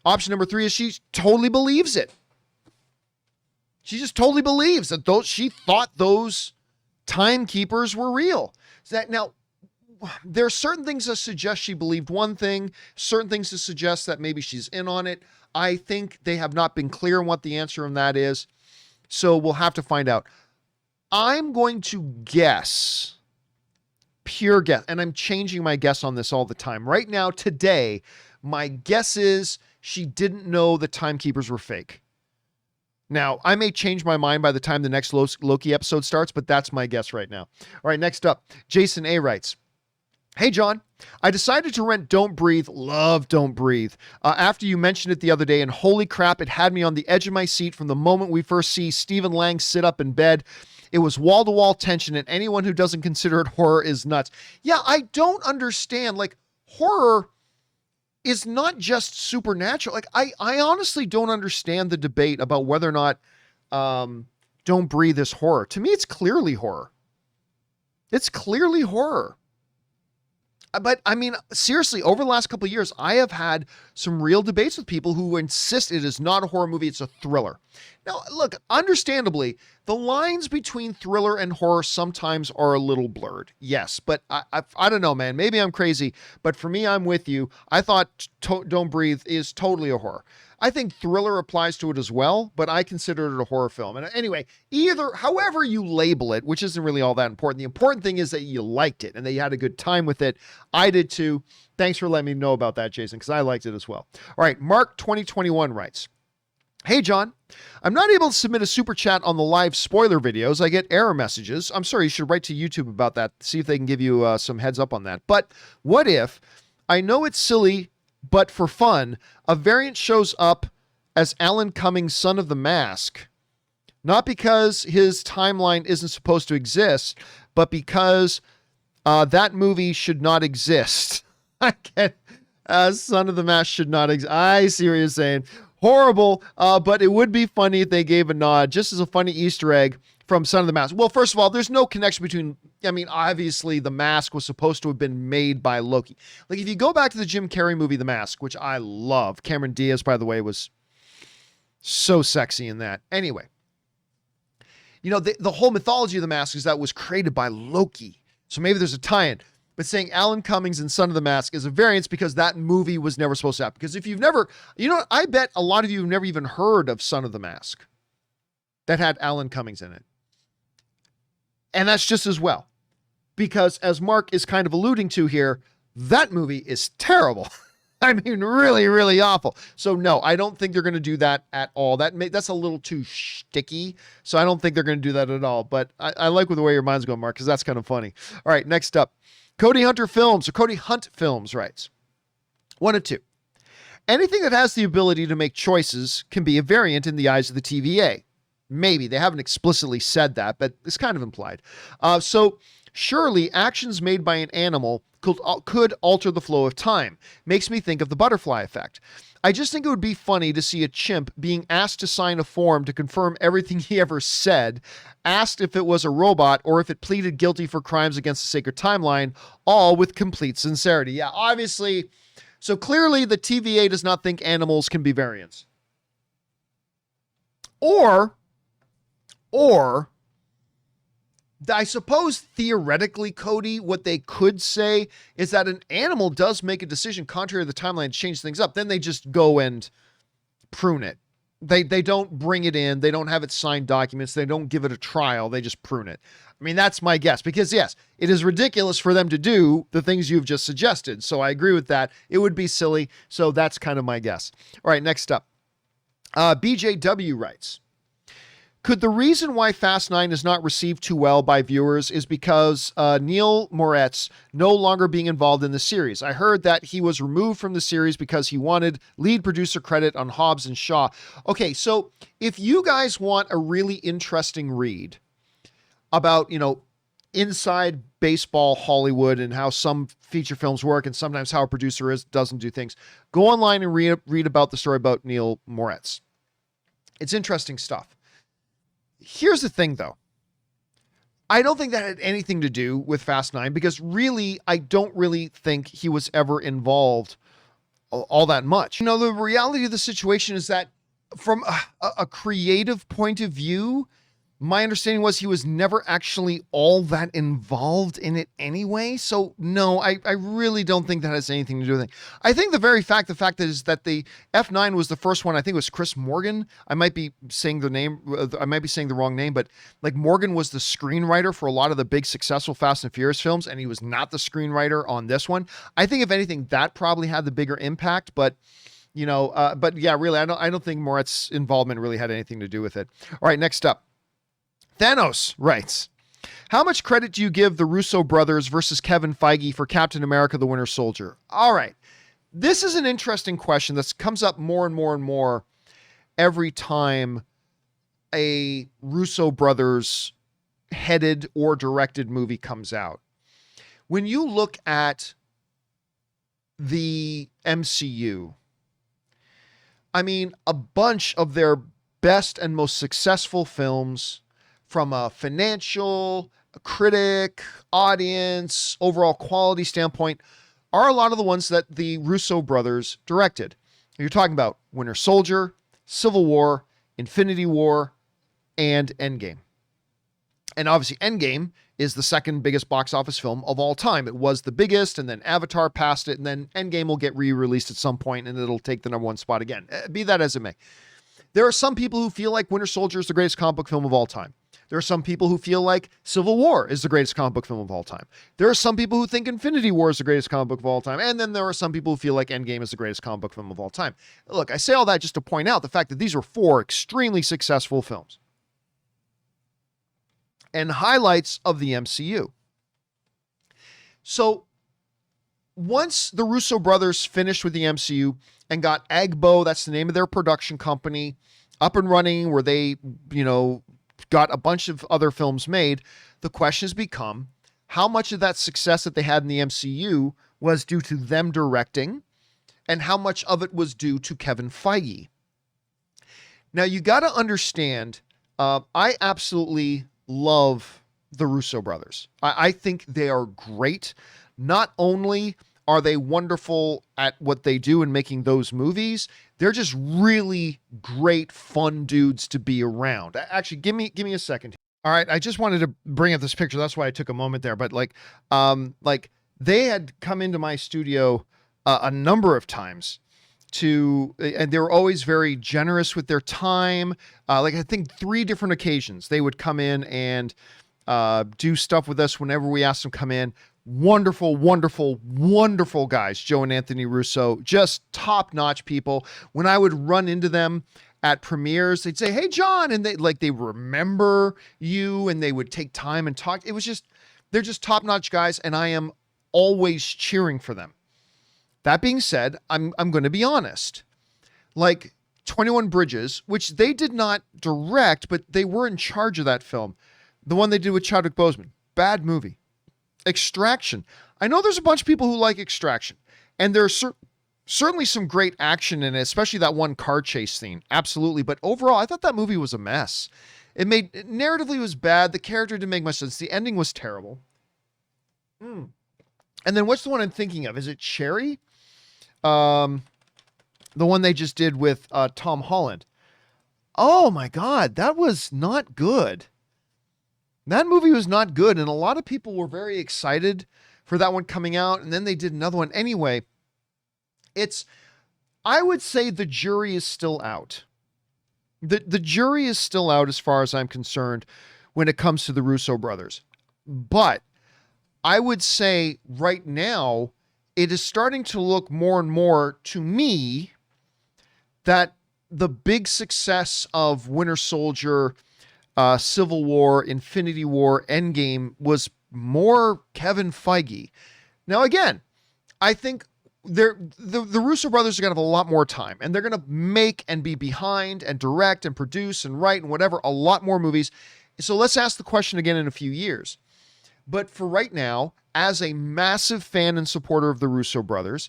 Option number three is she totally believes it. She just totally believes that she thought those timekeepers were real. Now, there are certain things that suggest she believed one thing, certain things that suggest that maybe she's in on it. I think they have not been clear on what the answer on that is. So we'll have to find out. I'm going to guess, pure guess, and I'm changing my guess on this all the time. Right now, today, my guess is she didn't know the timekeepers were fake. Now, I may change my mind by the time the next Loki episode starts, but that's my guess right now. All right, next up, Jason A. writes, "Hey, John, I decided to rent Don't Breathe, love Don't Breathe, after you mentioned it the other day, and holy crap, it had me on the edge of my seat from the moment we first see Stephen Lang sit up in bed. It was wall-to-wall tension, and anyone who doesn't consider it horror is nuts." Yeah, I don't understand. Like, horror is not just supernatural. Like, I honestly don't understand the debate about whether or not Don't Breathe is horror. To me, it's clearly horror. It's clearly horror. But I mean, seriously, over the last couple of years, I have had some real debates with people who insist it is not a horror movie, it's a thriller. Now, look, understandably, the lines between thriller and horror sometimes are a little blurred. Yes, but I don't know, man. Maybe I'm crazy, but for me, I'm with you. I thought Don't Breathe is totally a horror. I think thriller applies to it as well, but I consider it a horror film. And anyway, however you label it, which isn't really all that important. The important thing is that you liked it and that you had a good time with it. I did too. Thanks for letting me know about that, Jason, because I liked it as well. All right, Mark 2021 writes, "Hey, John, I'm not able to submit a super chat on the live spoiler videos. I get error messages. I'm sorry, you should write to YouTube about that. See if they can give you some heads up on that. But what if, I know it's silly, but for fun, a variant shows up as Alan Cummings' Son of the Mask, not because his timeline isn't supposed to exist, but because that movie should not exist." I get Son of the Mask should not exist. I see what you're saying. Horrible, but it would be funny if they gave a nod, just as a funny Easter egg from Son of the Mask. Well, first of all, there's no connection between, I mean, obviously the mask was supposed to have been made by Loki. Like, if you go back to the Jim Carrey movie, The Mask, which I love. Cameron Diaz, by the way, was so sexy in that. Anyway, you know, the whole mythology of The Mask is that it was created by Loki. So maybe there's a tie-in. But saying Alan Cummings and Son of the Mask is a variance because that movie was never supposed to happen. Because if you've never, you know, I bet a lot of you have never even heard of Son of the Mask that had Alan Cummings in it. And that's just as well. Because as Mark is kind of alluding to here, that movie is terrible. I mean, really, really awful. So no, I don't think they're going to do that at all. That's a little too shticky. So I don't think they're going to do that at all. But I like the way your mind's going, Mark, because that's kind of funny. All right, next up. Cody Hunt Films writes, 1 of 2. Anything that has the ability to make choices can be a variant in the eyes of the TVA. Maybe. They haven't explicitly said that, but it's kind of implied. So surely actions made by an animal could alter the flow of time. Makes me think of the butterfly effect. I just think it would be funny to see a chimp being asked to sign a form to confirm everything he ever said, asked if it was a robot or if it pleaded guilty for crimes against the sacred timeline, all with complete sincerity. Yeah, obviously. So clearly the TVA does not think animals can be variants. Or I suppose theoretically, Cody, what they could say is that an animal does make a decision contrary to the timeline to change things up. Then they just go and prune it. They don't bring it in. They don't have it signed documents. They don't give it a trial. They just prune it. I mean, that's my guess because yes, it is ridiculous for them to do the things you've just suggested. So I agree with that. It would be silly. So that's kind of my guess. All right, next up. BJW writes, could the reason why Fast 9 is not received too well by viewers is because Neil Moritz no longer being involved in the series? I heard that he was removed from the series because he wanted lead producer credit on Hobbs and Shaw. Okay, so if you guys want a really interesting read about, you know, inside baseball Hollywood and how some feature films work and sometimes how a producer doesn't do things, go online and read about the story about Neil Moritz. It's interesting stuff. Here's the thing, though. I don't think that had anything to do with Fast 9 because really, I don't really think he was ever involved all that much. You know, the reality of the situation is that from a creative point of view, my understanding was he was never actually all that involved in it anyway. So no, I really don't think that has anything to do with it. I think the fact is that the F9 was the first one. I think it was Chris Morgan. I might be saying the wrong name, but like Morgan was the screenwriter for a lot of the big successful Fast and Furious films. And he was not the screenwriter on this one. I think if anything, that probably had the bigger impact, but you know, but yeah, really, I don't think Moritz's involvement really had anything to do with it. All right, next up. Thanos writes, how much credit do you give the Russo brothers versus Kevin Feige for Captain America, the Winter Soldier? All right. This is an interesting question that comes up more and more and more every time a Russo brothers headed or directed movie comes out. When you look at the MCU, I mean, a bunch of their best and most successful films from a financial, a critic, audience, overall quality standpoint are a lot of the ones that the Russo brothers directed. You're talking about Winter Soldier, Civil War, Infinity War, and Endgame. And obviously Endgame is the second biggest box office film of all time. It was the biggest, and then Avatar passed it, and then Endgame will get re-released at some point, and it'll take the number one spot again. Be that as it may. There are some people who feel like Winter Soldier is the greatest comic book film of all time. There are some people who feel like Civil War is the greatest comic book film of all time. There are some people who think Infinity War is the greatest comic book of all time. And then there are some people who feel like Endgame is the greatest comic book film of all time. Look, I say all that just to point out the fact that these are four extremely successful films and highlights of the MCU. So once the Russo brothers finished with the MCU and got Agbo, that's the name of their production company, up and running, where they, got a bunch of other films made, the question has become how much of that success that they had in the MCU was due to them directing and how much of it was due to Kevin Feige. Now, you got to understand, I absolutely love the Russo brothers. I think they are great. Not only are they wonderful at what they do in making those movies, they're just really great, fun dudes to be around. Actually, give me a second. All right, I just wanted to bring up this picture. That's why I took a moment there. But like they had come into my studio a number of times and they were always very generous with their time. I think 3 different occasions they would come in and do stuff with us whenever we asked them to come in. Wonderful, wonderful, wonderful guys, Joe and Anthony Russo, just top-notch people. When I would run into them at premieres, they'd say, "Hey, John," and they remember you, and they would take time and talk. They're just top-notch guys, and I am always cheering for them. That being said, I'm going to be honest. Like 21 Bridges, which they did not direct, but they were in charge of that film. The one they did with Chadwick Boseman, bad movie. Extraction. I know there's a bunch of people who like Extraction, and there's certainly some great action in it, especially that one car chase scene. Absolutely. But overall, I thought that movie was a mess. Narratively it was bad. The character didn't make much sense. The ending was terrible. And then what's the one I'm thinking of? Is it Cherry? The one they just did with Tom Holland. Oh my God, that was not good. That movie was not good, and a lot of people were very excited for that one coming out, and then they did another one anyway. I would say the jury is still out. The jury is still out as far as I'm concerned when it comes to the Russo brothers. But I would say right now, it is starting to look more and more to me that the big success of Winter Soldier, Civil War, Infinity War, Endgame was more Kevin Feige. Now, again, I think the Russo brothers are going to have a lot more time, and they're going to make and be behind and direct and produce and write and whatever, a lot more movies. So let's ask the question again in a few years. But for right now, as a massive fan and supporter of the Russo brothers,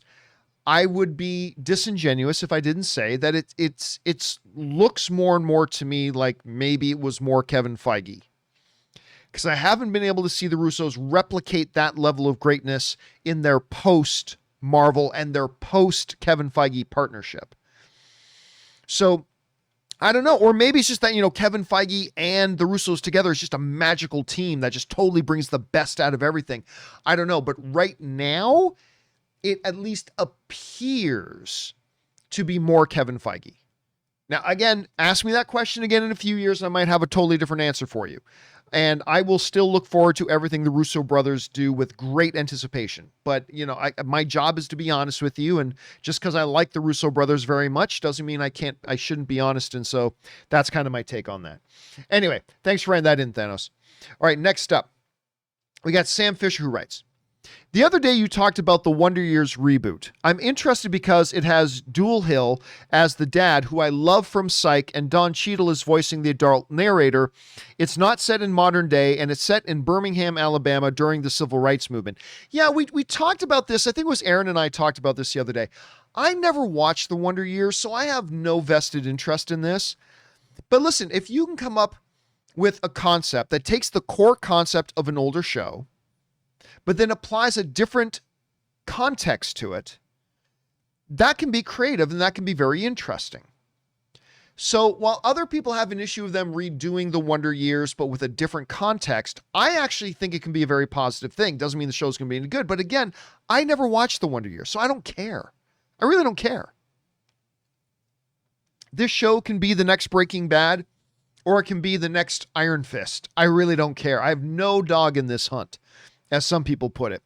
I would be disingenuous if I didn't say that it looks more and more to me like maybe it was more Kevin Feige. Because I haven't been able to see the Russos replicate that level of greatness in their post-Marvel and their post-Kevin Feige partnership. So, I don't know. Or maybe it's just that, Kevin Feige and the Russos together is just a magical team that just totally brings the best out of everything. I don't know. But right now, it at least appears to be more Kevin Feige. Now, again, ask me that question again in a few years, and I might have a totally different answer for you. And I will still look forward to everything the Russo brothers do with great anticipation. But, my job is to be honest with you. And just because I like the Russo brothers very much doesn't mean I shouldn't be honest. And so that's kind of my take on that. Anyway, thanks for writing that in, Thanos. All right, next up, we got Sam Fisher, who writes, The other day you talked about the Wonder Years reboot. I'm interested because it has Dual Hill as the dad, who I love from Psych, and Don Cheadle is voicing the adult narrator. It's not set in modern day, and it's set in Birmingham, Alabama during the Civil Rights Movement. Yeah, we talked about this. I think it was Aaron and I talked about this the other day. I never watched the Wonder Years, so I have no vested interest in this. But listen, if you can come up with a concept that takes the core concept of an older show, but then applies a different context to it, that can be creative and that can be very interesting. So while other people have an issue of them redoing the Wonder Years, but with a different context, I actually think it can be a very positive thing. Doesn't mean the show's going to be any good, but again, I never watched the Wonder Years, so I don't care. I really don't care. This show can be the next Breaking Bad, or it can be the next Iron Fist. I really don't care. I have no dog in this hunt, as some people put it.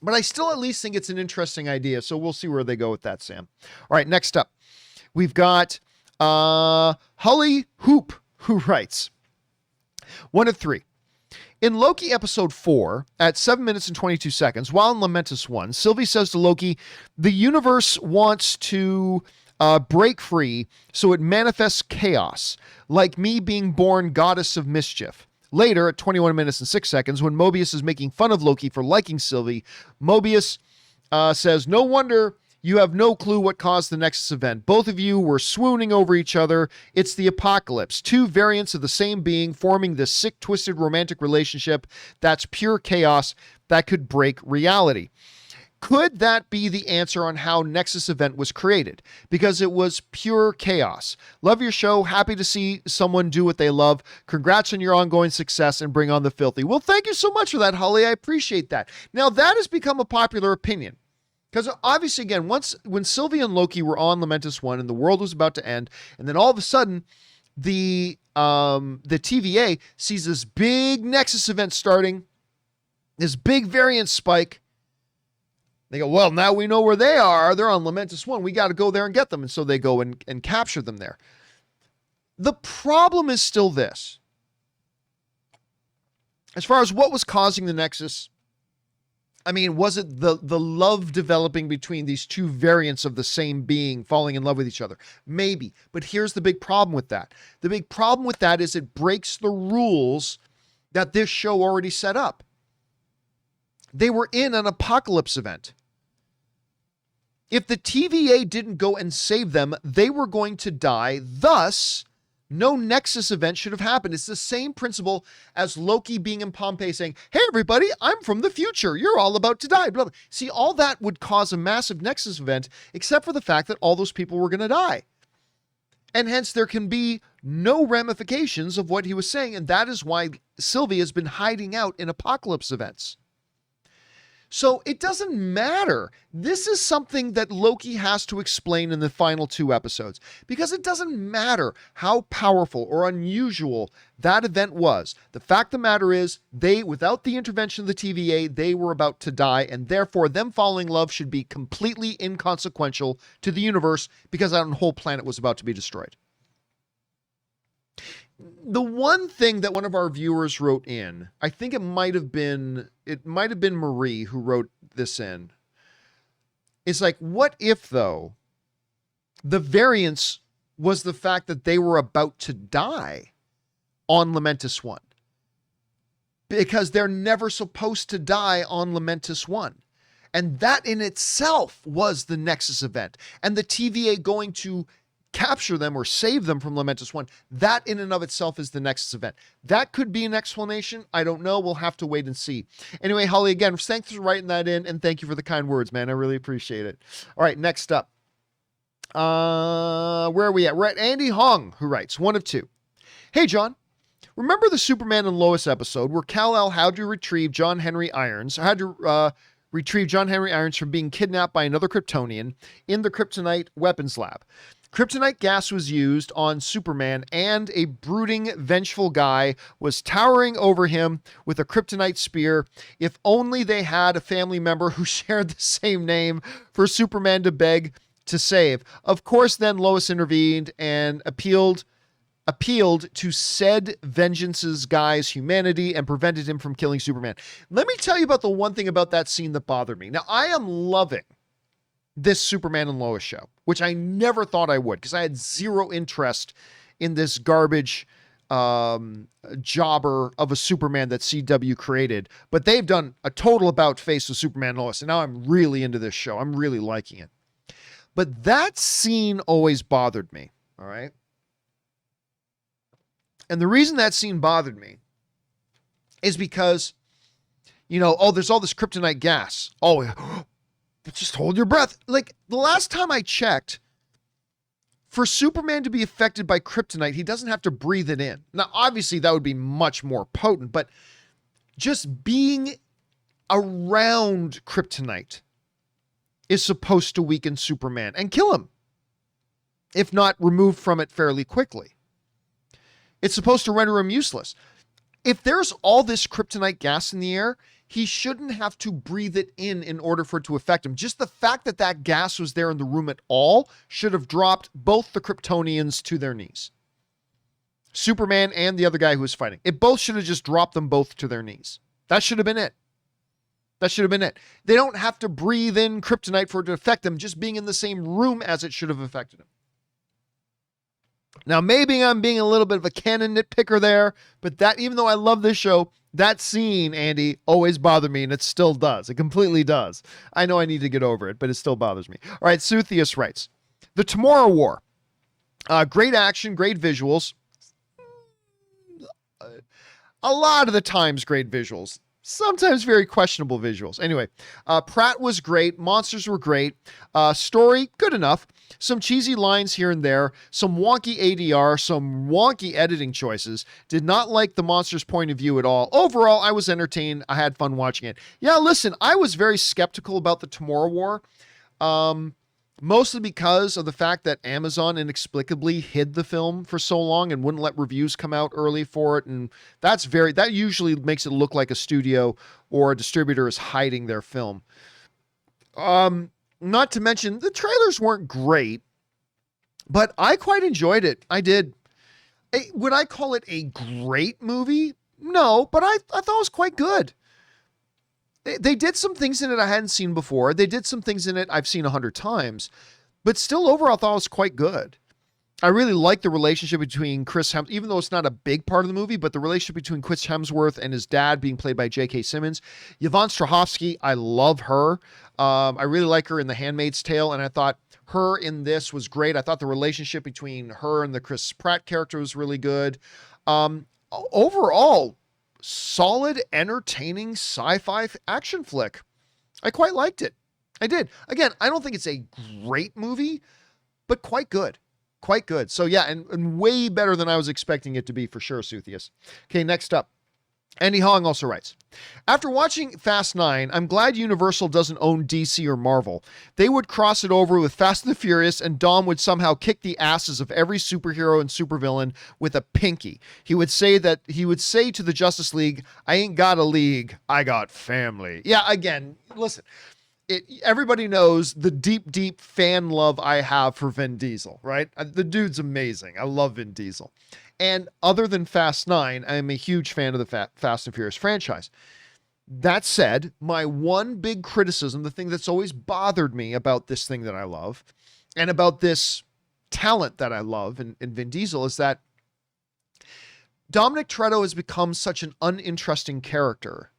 But I still at least think it's an interesting idea, so we'll see where they go with that, Sam. All right, next up, we've got Harley Hoop, who writes, 1 of 3. In Loki episode 4, at 7 minutes and 22 seconds, while in Lamentus 1, Sylvie says to Loki, the universe wants to break free, so it manifests chaos, like me being born goddess of mischief. Later, at 21 minutes and 6 seconds, when Mobius is making fun of Loki for liking Sylvie, Mobius says, no wonder you have no clue what caused the Nexus event. Both of you were swooning over each other. It's the apocalypse. 2 variants of the same being forming this sick, twisted romantic relationship that's pure chaos that could break reality. Could that be the answer on how Nexus event was created? Because it was pure chaos. Love your show. Happy to see someone do what they love. Congrats on your ongoing success and bring on the filthy. Well, thank you so much for that, Holly. I appreciate that. Now, that has become a popular opinion. Because obviously, again, when Sylvie and Loki were on Lamentus 1 and the world was about to end, and then all of a sudden, the TVA sees this big Nexus event starting, this big variant spike. They go, well, now we know where they are. They're on Lamentus 1. We got to go there and get them. And so they go and capture them there. The problem is still this. As far as what was causing the Nexus, I mean, was it the love developing between these 2 variants of the same being falling in love with each other? Maybe. But here's the big problem with that. The big problem with that is it breaks the rules that this show already set up. They were in an apocalypse event. If the TVA didn't go and save them, they were going to die. Thus, no Nexus event should have happened. It's the same principle as Loki being in Pompeii saying, hey, everybody, I'm from the future. You're all about to die. Blah, blah. See, all that would cause a massive Nexus event, except for the fact that all those people were going to die. And hence, there can be no ramifications of what he was saying. And that is why Sylvie has been hiding out in apocalypse events. So it doesn't matter. This is something that Loki has to explain in the final 2 episodes, because it doesn't matter how powerful or unusual that event was. The fact of the matter is, without the intervention of the TVA, they were about to die, and therefore them falling in love should be completely inconsequential to the universe, because that whole planet was about to be destroyed. The one thing that one of our viewers wrote in, I think it might have been Marie who wrote this in. It's like, what if though, the variance was the fact that they were about to die on Lamentus 1? Because they're never supposed to die on Lamentus 1. And that in itself was the Nexus event. And the TVA going to capture them or save them from Lamentus 1, that in and of itself is the Nexus event. That could be an explanation. I don't know. We'll have to wait and see. Anyway, Holly, again, thanks for writing that in, and thank you for the kind words, man. I really appreciate it. All right, next up. Where are we at? We're at Andy Hong, who writes, 1 of 2. Hey, John. Remember the Superman and Lois episode where Kal-El had to retrieve John Henry Irons from being kidnapped by another Kryptonian in the Kryptonite weapons lab? Kryptonite gas was used on Superman, and a brooding, vengeful guy was towering over him with a kryptonite spear. If only they had a family member who shared the same name for Superman to beg to save. Of course, then Lois intervened and appealed appealed to said vengeance's guy's humanity and prevented him from killing Superman. Let me tell you about the one thing about that scene that bothered me. Now, I am loving this Superman and Lois show, which I never thought I would, because I had zero interest in this garbage jobber of a Superman that CW created. But they've done a total about face with Superman and Lois, and now I'm really into this show. I'm really liking it. But that scene always bothered me, all right? And the reason that scene bothered me is because, there's all this kryptonite gas. Oh, just hold your breath. Like, the last time I checked, for Superman to be affected by kryptonite, he doesn't have to breathe it in. Now, obviously, that would be much more potent, but just being around kryptonite is supposed to weaken Superman and kill him, if not removed from it fairly quickly. It's supposed to render him useless. If there's all this kryptonite gas in the air, he shouldn't have to breathe it in order for it to affect him. Just the fact that that gas was there in the room at all should have dropped both the Kryptonians to their knees. Superman and the other guy who was fighting. It both should have just dropped them both to their knees. That should have been it. That should have been it. They don't have to breathe in kryptonite for it to affect them. Just being in the same room as it should have affected him. Now, maybe I'm being a little bit of a canon nitpicker there, but that, even though I love this show, that scene, Andy, always bothered me, and it still does. It completely does. I know I need to get over it, but it still bothers me. All right, Suthius writes, The Tomorrow War. Great action, great visuals. A lot of the times, great visuals. Sometimes very questionable visuals. Anyway, Pratt was great. Monsters were great. Story, good enough. Some cheesy lines here and there. Some wonky ADR. Some wonky editing choices. Did not like the monster's point of view at all. Overall, I was entertained. I had fun watching it. Yeah, listen, I was very skeptical about the Tomorrow War. Mostly because of the fact that Amazon inexplicably hid the film for so long and wouldn't let reviews come out early for it. And that usually makes it look like a studio or a distributor is hiding their film. Not to mention the trailers weren't great, but I quite enjoyed it. I did. Would I call it a great movie? No, but I thought it was quite good. They did some things in it I hadn't seen before. They did some things in it I've seen 100 times, but still overall I thought it was quite good. I really like the relationship between Chris Hemsworth, even though it's not a big part of the movie, but the relationship between Chris Hemsworth and his dad being played by J.K. Simmons. Yvonne Strahovski, I love her. I really like her in The Handmaid's Tale, and I thought her in this was great. I thought the relationship between her and the Chris Pratt character was really good. Overall, solid, entertaining sci-fi action flick. I quite liked it. I did. Again, I don't think it's a great movie, but quite good. Quite good. So yeah, and way better than I was expecting it to be for sure, Suthius. Okay, next up. Andy Hong also writes, After watching Fast 9, I'm glad Universal doesn't own DC or Marvel. They would cross it over with Fast and the Furious, and Dom would somehow kick the asses of every superhero and supervillain with a pinky. He would say to the Justice League, I ain't got a league, I got family. Yeah, again, listen, everybody knows the deep, deep fan love I have for Vin Diesel, right? The dude's amazing. I love Vin Diesel. And other than Fast 9, I am a huge fan of the Fast and Furious franchise. That said, my one big criticism, the thing that's always bothered me about this thing that I love, and about this talent that I love in Vin Diesel, is that Dominic Toretto has become such an uninteresting character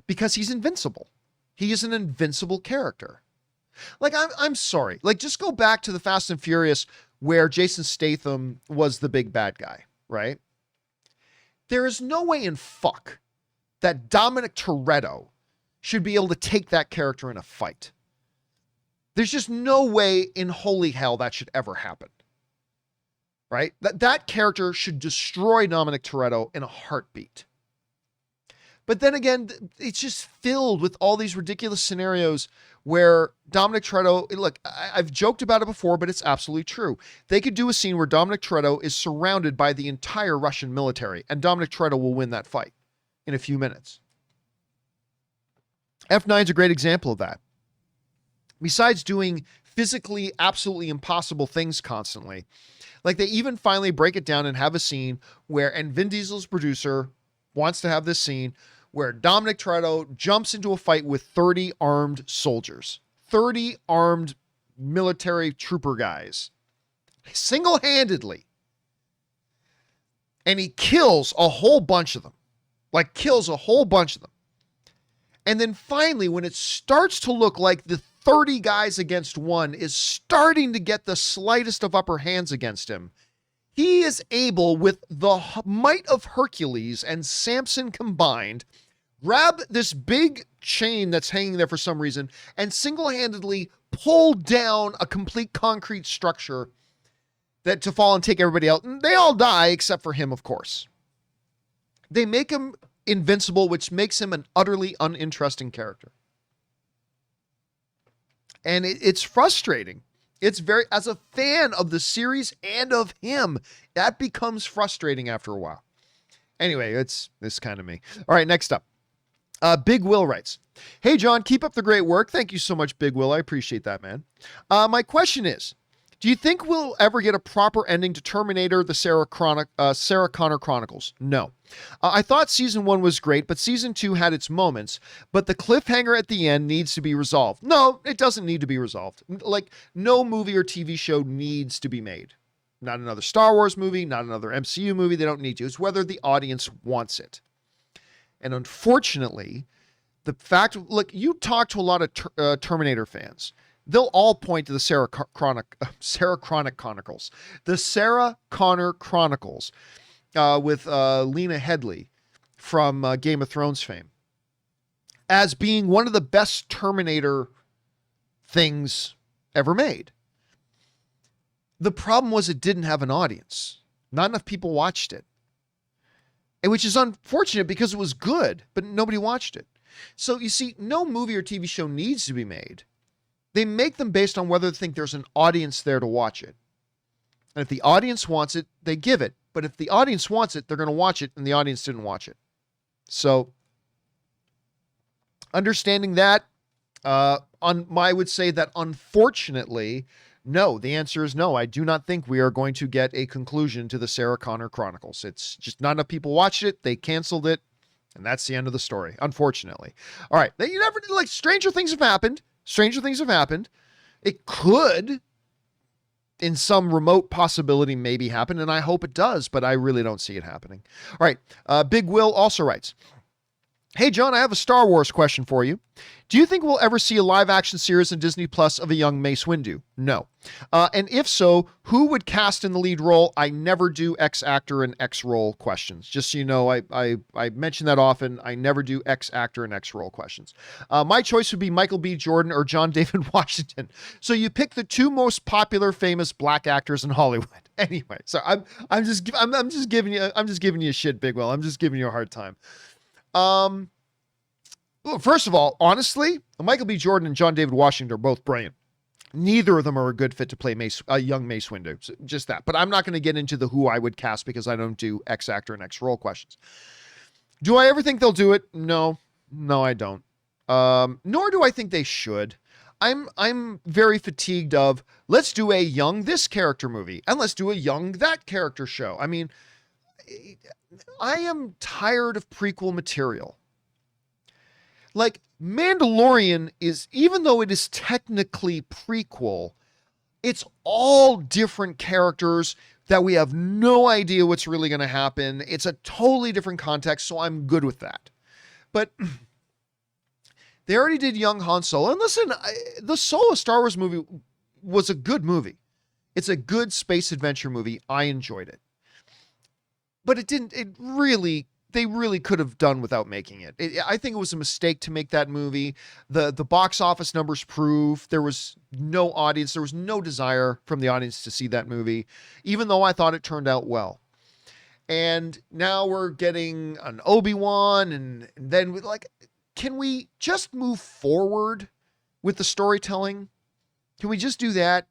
because he's invincible. He is an invincible character. Like, I'm sorry. Like, just go back to the Fast and Furious where Jason Statham was the big bad guy. Right? There is no way in fuck that Dominic Toretto should be able to take that character in a fight. There's just no way in holy hell that should ever happen. Right? That character should destroy Dominic Toretto in a heartbeat. But then again, it's just filled with all these ridiculous scenarios where Dominic Toretto, look, I've joked about it before, but it's absolutely true. They could do a scene where Dominic Toretto is surrounded by the entire Russian military, and Dominic Toretto will win that fight in a few minutes. F9 is a great example of that. Besides doing physically absolutely impossible things constantly. Like they even finally break it down and have a scene where, and Vin Diesel's producer wants to have this scene where Dominic Toretto jumps into a fight with 30 armed soldiers, 30 armed military trooper guys, single-handedly. And he kills a whole bunch of them. Like kills a whole bunch of them. And then finally, when it starts to look like the 30 guys against one is starting to get the slightest of upper hands against him, he is able, with the might of Hercules and Samson combined, grab this big chain that's hanging there for some reason and single-handedly pull down a complete concrete structure that to fall and take everybody out. And they all die except for him, of course. They make him invincible, which makes him an utterly uninteresting character. And it's frustrating. It's very, as a fan of the series and of him, that becomes frustrating after a while. Anyway, it's kind of me. All right, next up. Big Will writes, "Hey, John, keep up the great work." Thank you so much, Big Will. I appreciate that, man. My question is, do you think we'll ever get a proper ending to Terminator, the Sarah Connor Chronicles? No. I thought season 1 was great, but season 2 had its moments, but the cliffhanger at the end needs to be resolved. No, it doesn't need to be resolved. Like, no movie or TV show needs to be made. Not another Star Wars movie, not another MCU movie. They don't need to. It's whether the audience wants it. And unfortunately, the fact, look, you talk to a lot of Terminator fans. They'll all point to the Sarah Connor Chronicles. The Sarah Connor Chronicles with Lena Headey from Game of Thrones fame as being one of the best Terminator things ever made. The problem was it didn't have an audience. Not enough people watched it. Which is unfortunate because it was good, but nobody watched it. So you see, no movie or TV show needs to be made. They make them based on whether they think there's an audience there to watch it. And if the audience wants it, they give it. But if the audience wants it, they're going to watch it, and the audience didn't watch it. So, understanding that, I would say that unfortunately, no, the answer is no. I do not think we are going to get a conclusion to the Sarah Connor Chronicles. It's just not enough people watched it. They canceled it. And that's the end of the story, unfortunately. All right. You never, like, stranger things have happened. Stranger things have happened. It could, in some remote possibility, maybe happen, and I hope it does, but I really don't see it happening. All right. Big Will also writes, "Hey, John, I have a Star Wars question for you. Do you think we'll ever see a live-action series on Disney Plus of a young Mace Windu? No. And if so, who would cast in the lead role? I never do X actor and X role questions. Just so you know, I mention that often. I never do X actor and X role questions. My choice would be Michael B. Jordan or John David Washington. So you pick the two most popular, famous black actors in Hollywood. Anyway, so I'm just giving you shit, Big Will. I'm just giving you a hard time. Well, first of all, honestly, Michael B. Jordan and John David Washington are both brilliant. Neither of them are a good fit to play young Mace Windu. So just that. But I'm not going to get into the who I would cast because I don't do X actor and X role questions. Do I ever think they'll do it? No, I don't. Nor do I think they should. I'm very fatigued of, let's do a young this character movie and let's do a young that character show. I mean, I am tired of prequel material. Like, Mandalorian is, even though it is technically prequel, it's all different characters that we have no idea what's really going to happen. It's a totally different context, so I'm good with that. But they already did young Han Solo. And listen, the Solo Star Wars movie was a good movie. It's a good space adventure movie. I enjoyed it. But they really could have done without making it. I think it was a mistake to make that movie. The box office numbers prove there was no audience. There was no desire from the audience to see that movie, even though I thought it turned out well. And now we're getting an Obi-Wan, and then can we just move forward with the storytelling? Can we just do that?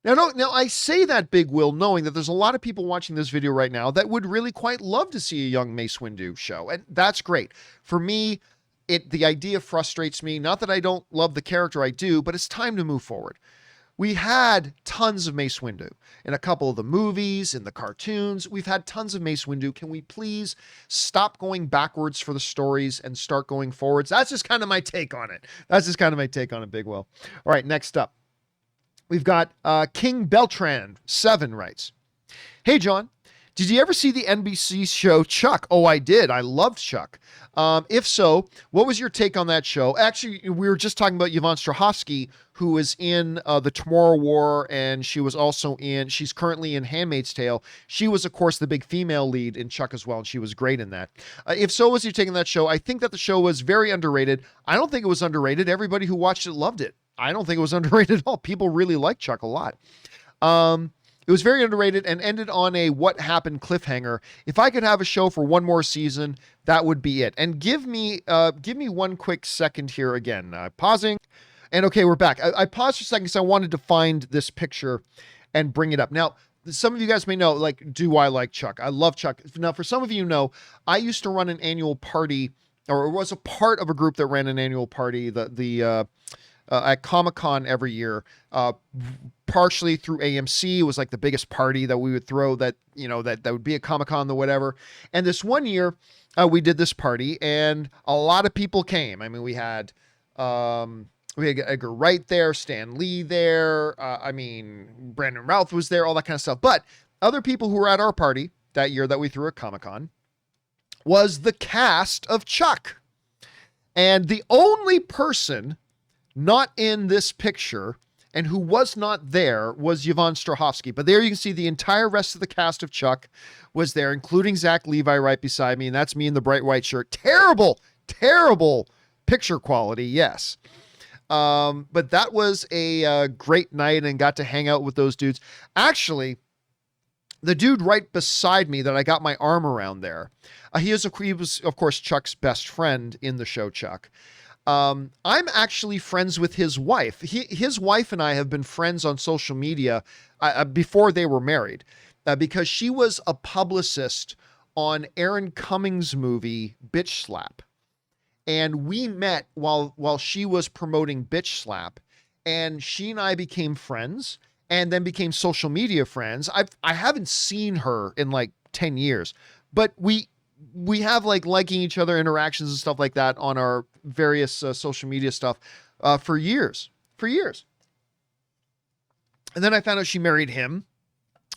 Now, I say that, Big Will, knowing that there's a lot of people watching this video right now that would really quite love to see a young Mace Windu show, and that's great. For me, the idea frustrates me. Not that I don't love the character, I do, but it's time to move forward. We had tons of Mace Windu in a couple of the movies, in the cartoons. We've had tons of Mace Windu. Can we please stop going backwards for the stories and start going forwards? That's just kind of my take on it. Big Will. All right, next up. We've got King Beltran 7 writes, "Hey, John. Did you ever see the NBC show Chuck?" Oh, I did. I loved Chuck. If so, what was your take on that show? Actually, we were just talking about Yvonne Strahovski, who is in The Tomorrow War, and she's currently in Handmaid's Tale. She was, of course, the big female lead in Chuck as well, and she was great in that. If so, was your take on that show? I think that the show was very underrated. I don't think it was underrated. Everybody who watched it loved it. I don't think it was underrated at all. People really liked Chuck a lot. It was very underrated and ended on a what happened cliffhanger. If I could have a show for one more season, that would be it. And give me one quick second here again. Pausing. And okay, we're back. I paused for a second because I wanted to find this picture and bring it up. Now, some of you guys may know, like, do I like Chuck? I love Chuck. Now, for some of you know, I used to run an annual party, or was a part of a group that ran an annual party, at Comic-Con every year, partially through AMC. It was like the biggest party that we would throw that would be at Comic-Con or whatever. And this one year, we did this party and a lot of people came. I mean, we had Edgar Wright there, Stan Lee there. Brandon Routh was there, all that kind of stuff. But other people who were at our party that year that we threw at Comic-Con was the cast of Chuck. And the only person not in this picture and who was not there was Yvonne Strahovski. But there you can see the entire rest of the cast of Chuck was there, including Zach Levi right beside me. And that's me in the bright white shirt. Terrible, terrible picture quality. Yes. But that was a great night and got to hang out with those dudes. Actually, the dude right beside me that I got my arm around there, he was, of course, Chuck's best friend in the show, Chuck. I'm actually friends with his wife. His wife and I have been friends on social media before they were married, because she was a publicist on Aaron Cummings' movie Bitch Slap. And we met while she was promoting Bitch Slap, and she and I became friends and then became social media friends. I haven't seen her in like 10 years, but we have like liking each other, interactions and stuff like that on our various social media stuff for years. And then I found out she married him,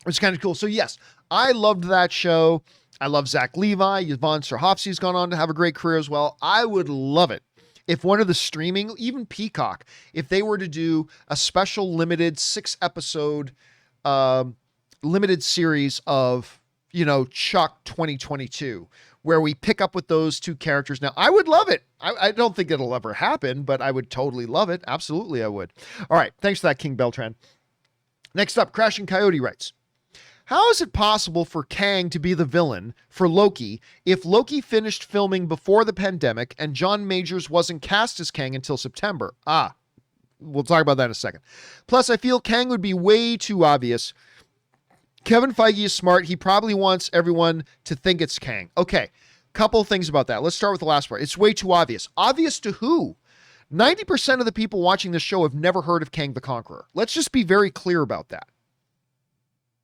which is kind of cool. So yes, I loved that show. I love Zach Levi. Yvonne Strahovski's gone on to have a great career as well. I would love it if one of the streaming, even Peacock, if they were to do a special limited 6-episode limited series of, Chuck 2022, where we pick up with those two characters. Now, I would love it. I don't think it'll ever happen, but I would totally love it. Absolutely, I would. All right. Thanks for that, King Beltran. Next up, Crashing Coyote writes, how is it possible for Kang to be the villain for Loki if Loki finished filming before the pandemic and John Majors wasn't cast as Kang until September? We'll talk about that in a second. Plus, I feel Kang would be way too obvious. Kevin Feige is smart. He probably wants everyone to think it's Kang. Okay, couple things about that. Let's start with the last part. It's way too obvious. Obvious to who? 90% of the people watching this show have never heard of Kang the Conqueror. Let's just be very clear about that.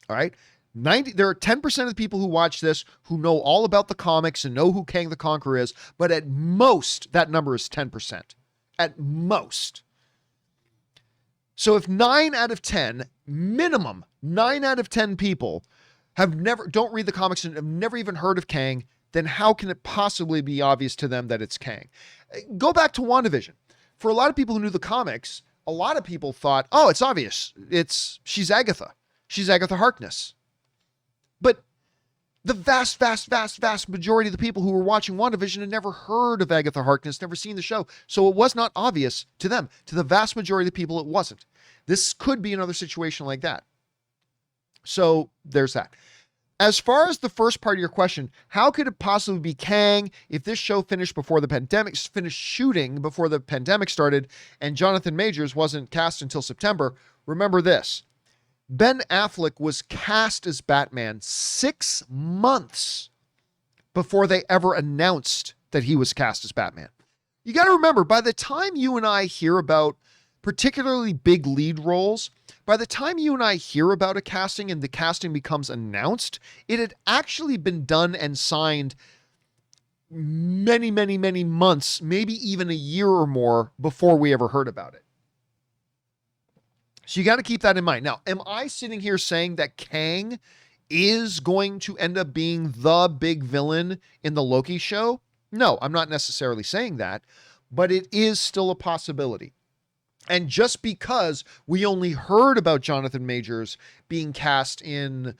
All right? There are 10% of the people who watch this who know all about the comics and know who Kang the Conqueror is, but at most, that number is 10%. At most. So if 9 out of 10, minimum 9 out of 10 people don't read the comics and have never even heard of Kang, then how can it possibly be obvious to them that it's Kang? Go back to WandaVision. For a lot of people who knew the comics, a lot of people thought, oh, it's obvious. She's Agatha. She's Agatha Harkness. But the vast, vast, vast, vast majority of the people who were watching WandaVision had never heard of Agatha Harkness, never seen the show. So it was not obvious to them. To the vast majority of the people, it wasn't. This could be another situation like that. So there's that. As far as the first part of your question, how could it possibly be Kang if this show finished shooting before the pandemic started and Jonathan Majors wasn't cast until September? Remember this. Ben Affleck was cast as Batman 6 months before they ever announced that he was cast as Batman. You got to remember, by the time you and I hear about particularly big lead roles, by the time you and I hear about a casting and the casting becomes announced, it had actually been done and signed many, many, many months, maybe even a year or more before we ever heard about it. So you got to keep that in mind. Now, am I sitting here saying that Kang is going to end up being the big villain in the Loki show? No, I'm not necessarily saying that, but it is still a possibility. And just because we only heard about Jonathan Majors being cast in,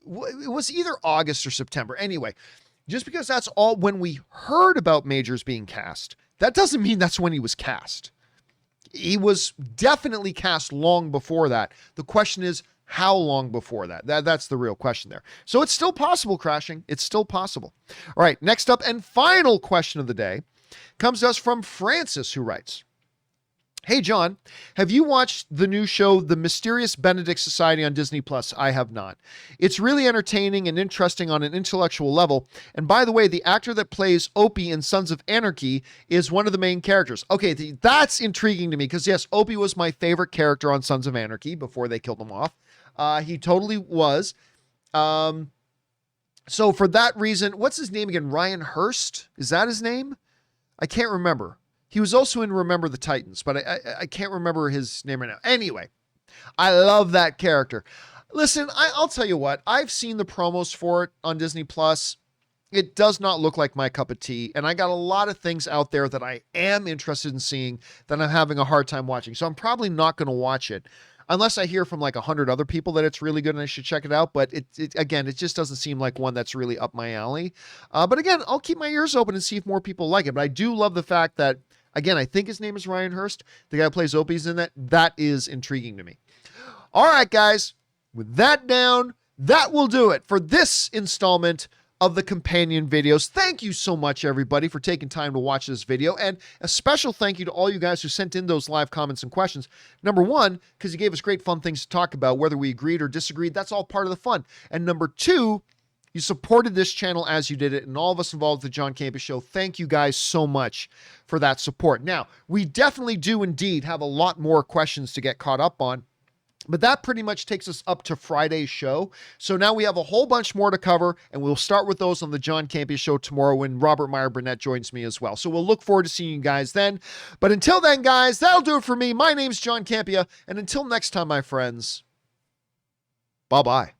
it was either August or September. Anyway, just because that's all when we heard about Majors being cast, that doesn't mean that's when he was cast. He was definitely cast long before that. The question is, how long before that? That's the real question there. So it's still possible, Crashing. It's still possible. All right, next up and final question of the day comes to us from Francis, who writes, "Hey, John, have you watched the new show, The Mysterious Benedict Society on Disney+? I have not. It's really entertaining and interesting on an intellectual level. And by the way, the actor that plays Opie in Sons of Anarchy is one of the main characters." Okay, that's intriguing to me because, yes, Opie was my favorite character on Sons of Anarchy before they killed him off. He totally was. So for that reason, what's his name again? Ryan Hurst? Is that his name? I can't remember. He was also in Remember the Titans, but I can't remember his name right now. Anyway, I love that character. Listen, I'll tell you what. I've seen the promos for it on Disney+. It does not look like my cup of tea, and I got a lot of things out there that I am interested in seeing that I'm having a hard time watching. So I'm probably not going to watch it unless I hear from like 100 other people that it's really good and I should check it out. But again, it just doesn't seem like one that's really up my alley. But again, I'll keep my ears open and see if more people like it. But I do love the fact that, again, I think his name is Ryan Hurst. The guy who plays Opie's in that. That is intriguing to me. All right, guys, with that down, that will do it for this installment of the companion videos. Thank you so much, everybody, for taking time to watch this video. And a special thank you to all you guys who sent in those live comments and questions. Number one, because you gave us great fun things to talk about, whether we agreed or disagreed. That's all part of the fun. And number two, you supported this channel as you did it, and all of us involved with the John Campea Show. Thank you guys so much for that support. Now, we definitely do indeed have a lot more questions to get caught up on, but that pretty much takes us up to Friday's show. So now we have a whole bunch more to cover, and we'll start with those on the John Campea Show tomorrow when Robert Meyer Burnett joins me as well. So we'll look forward to seeing you guys then. But until then, guys, that'll do it for me. My name's John Campea, and until next time, my friends, bye-bye.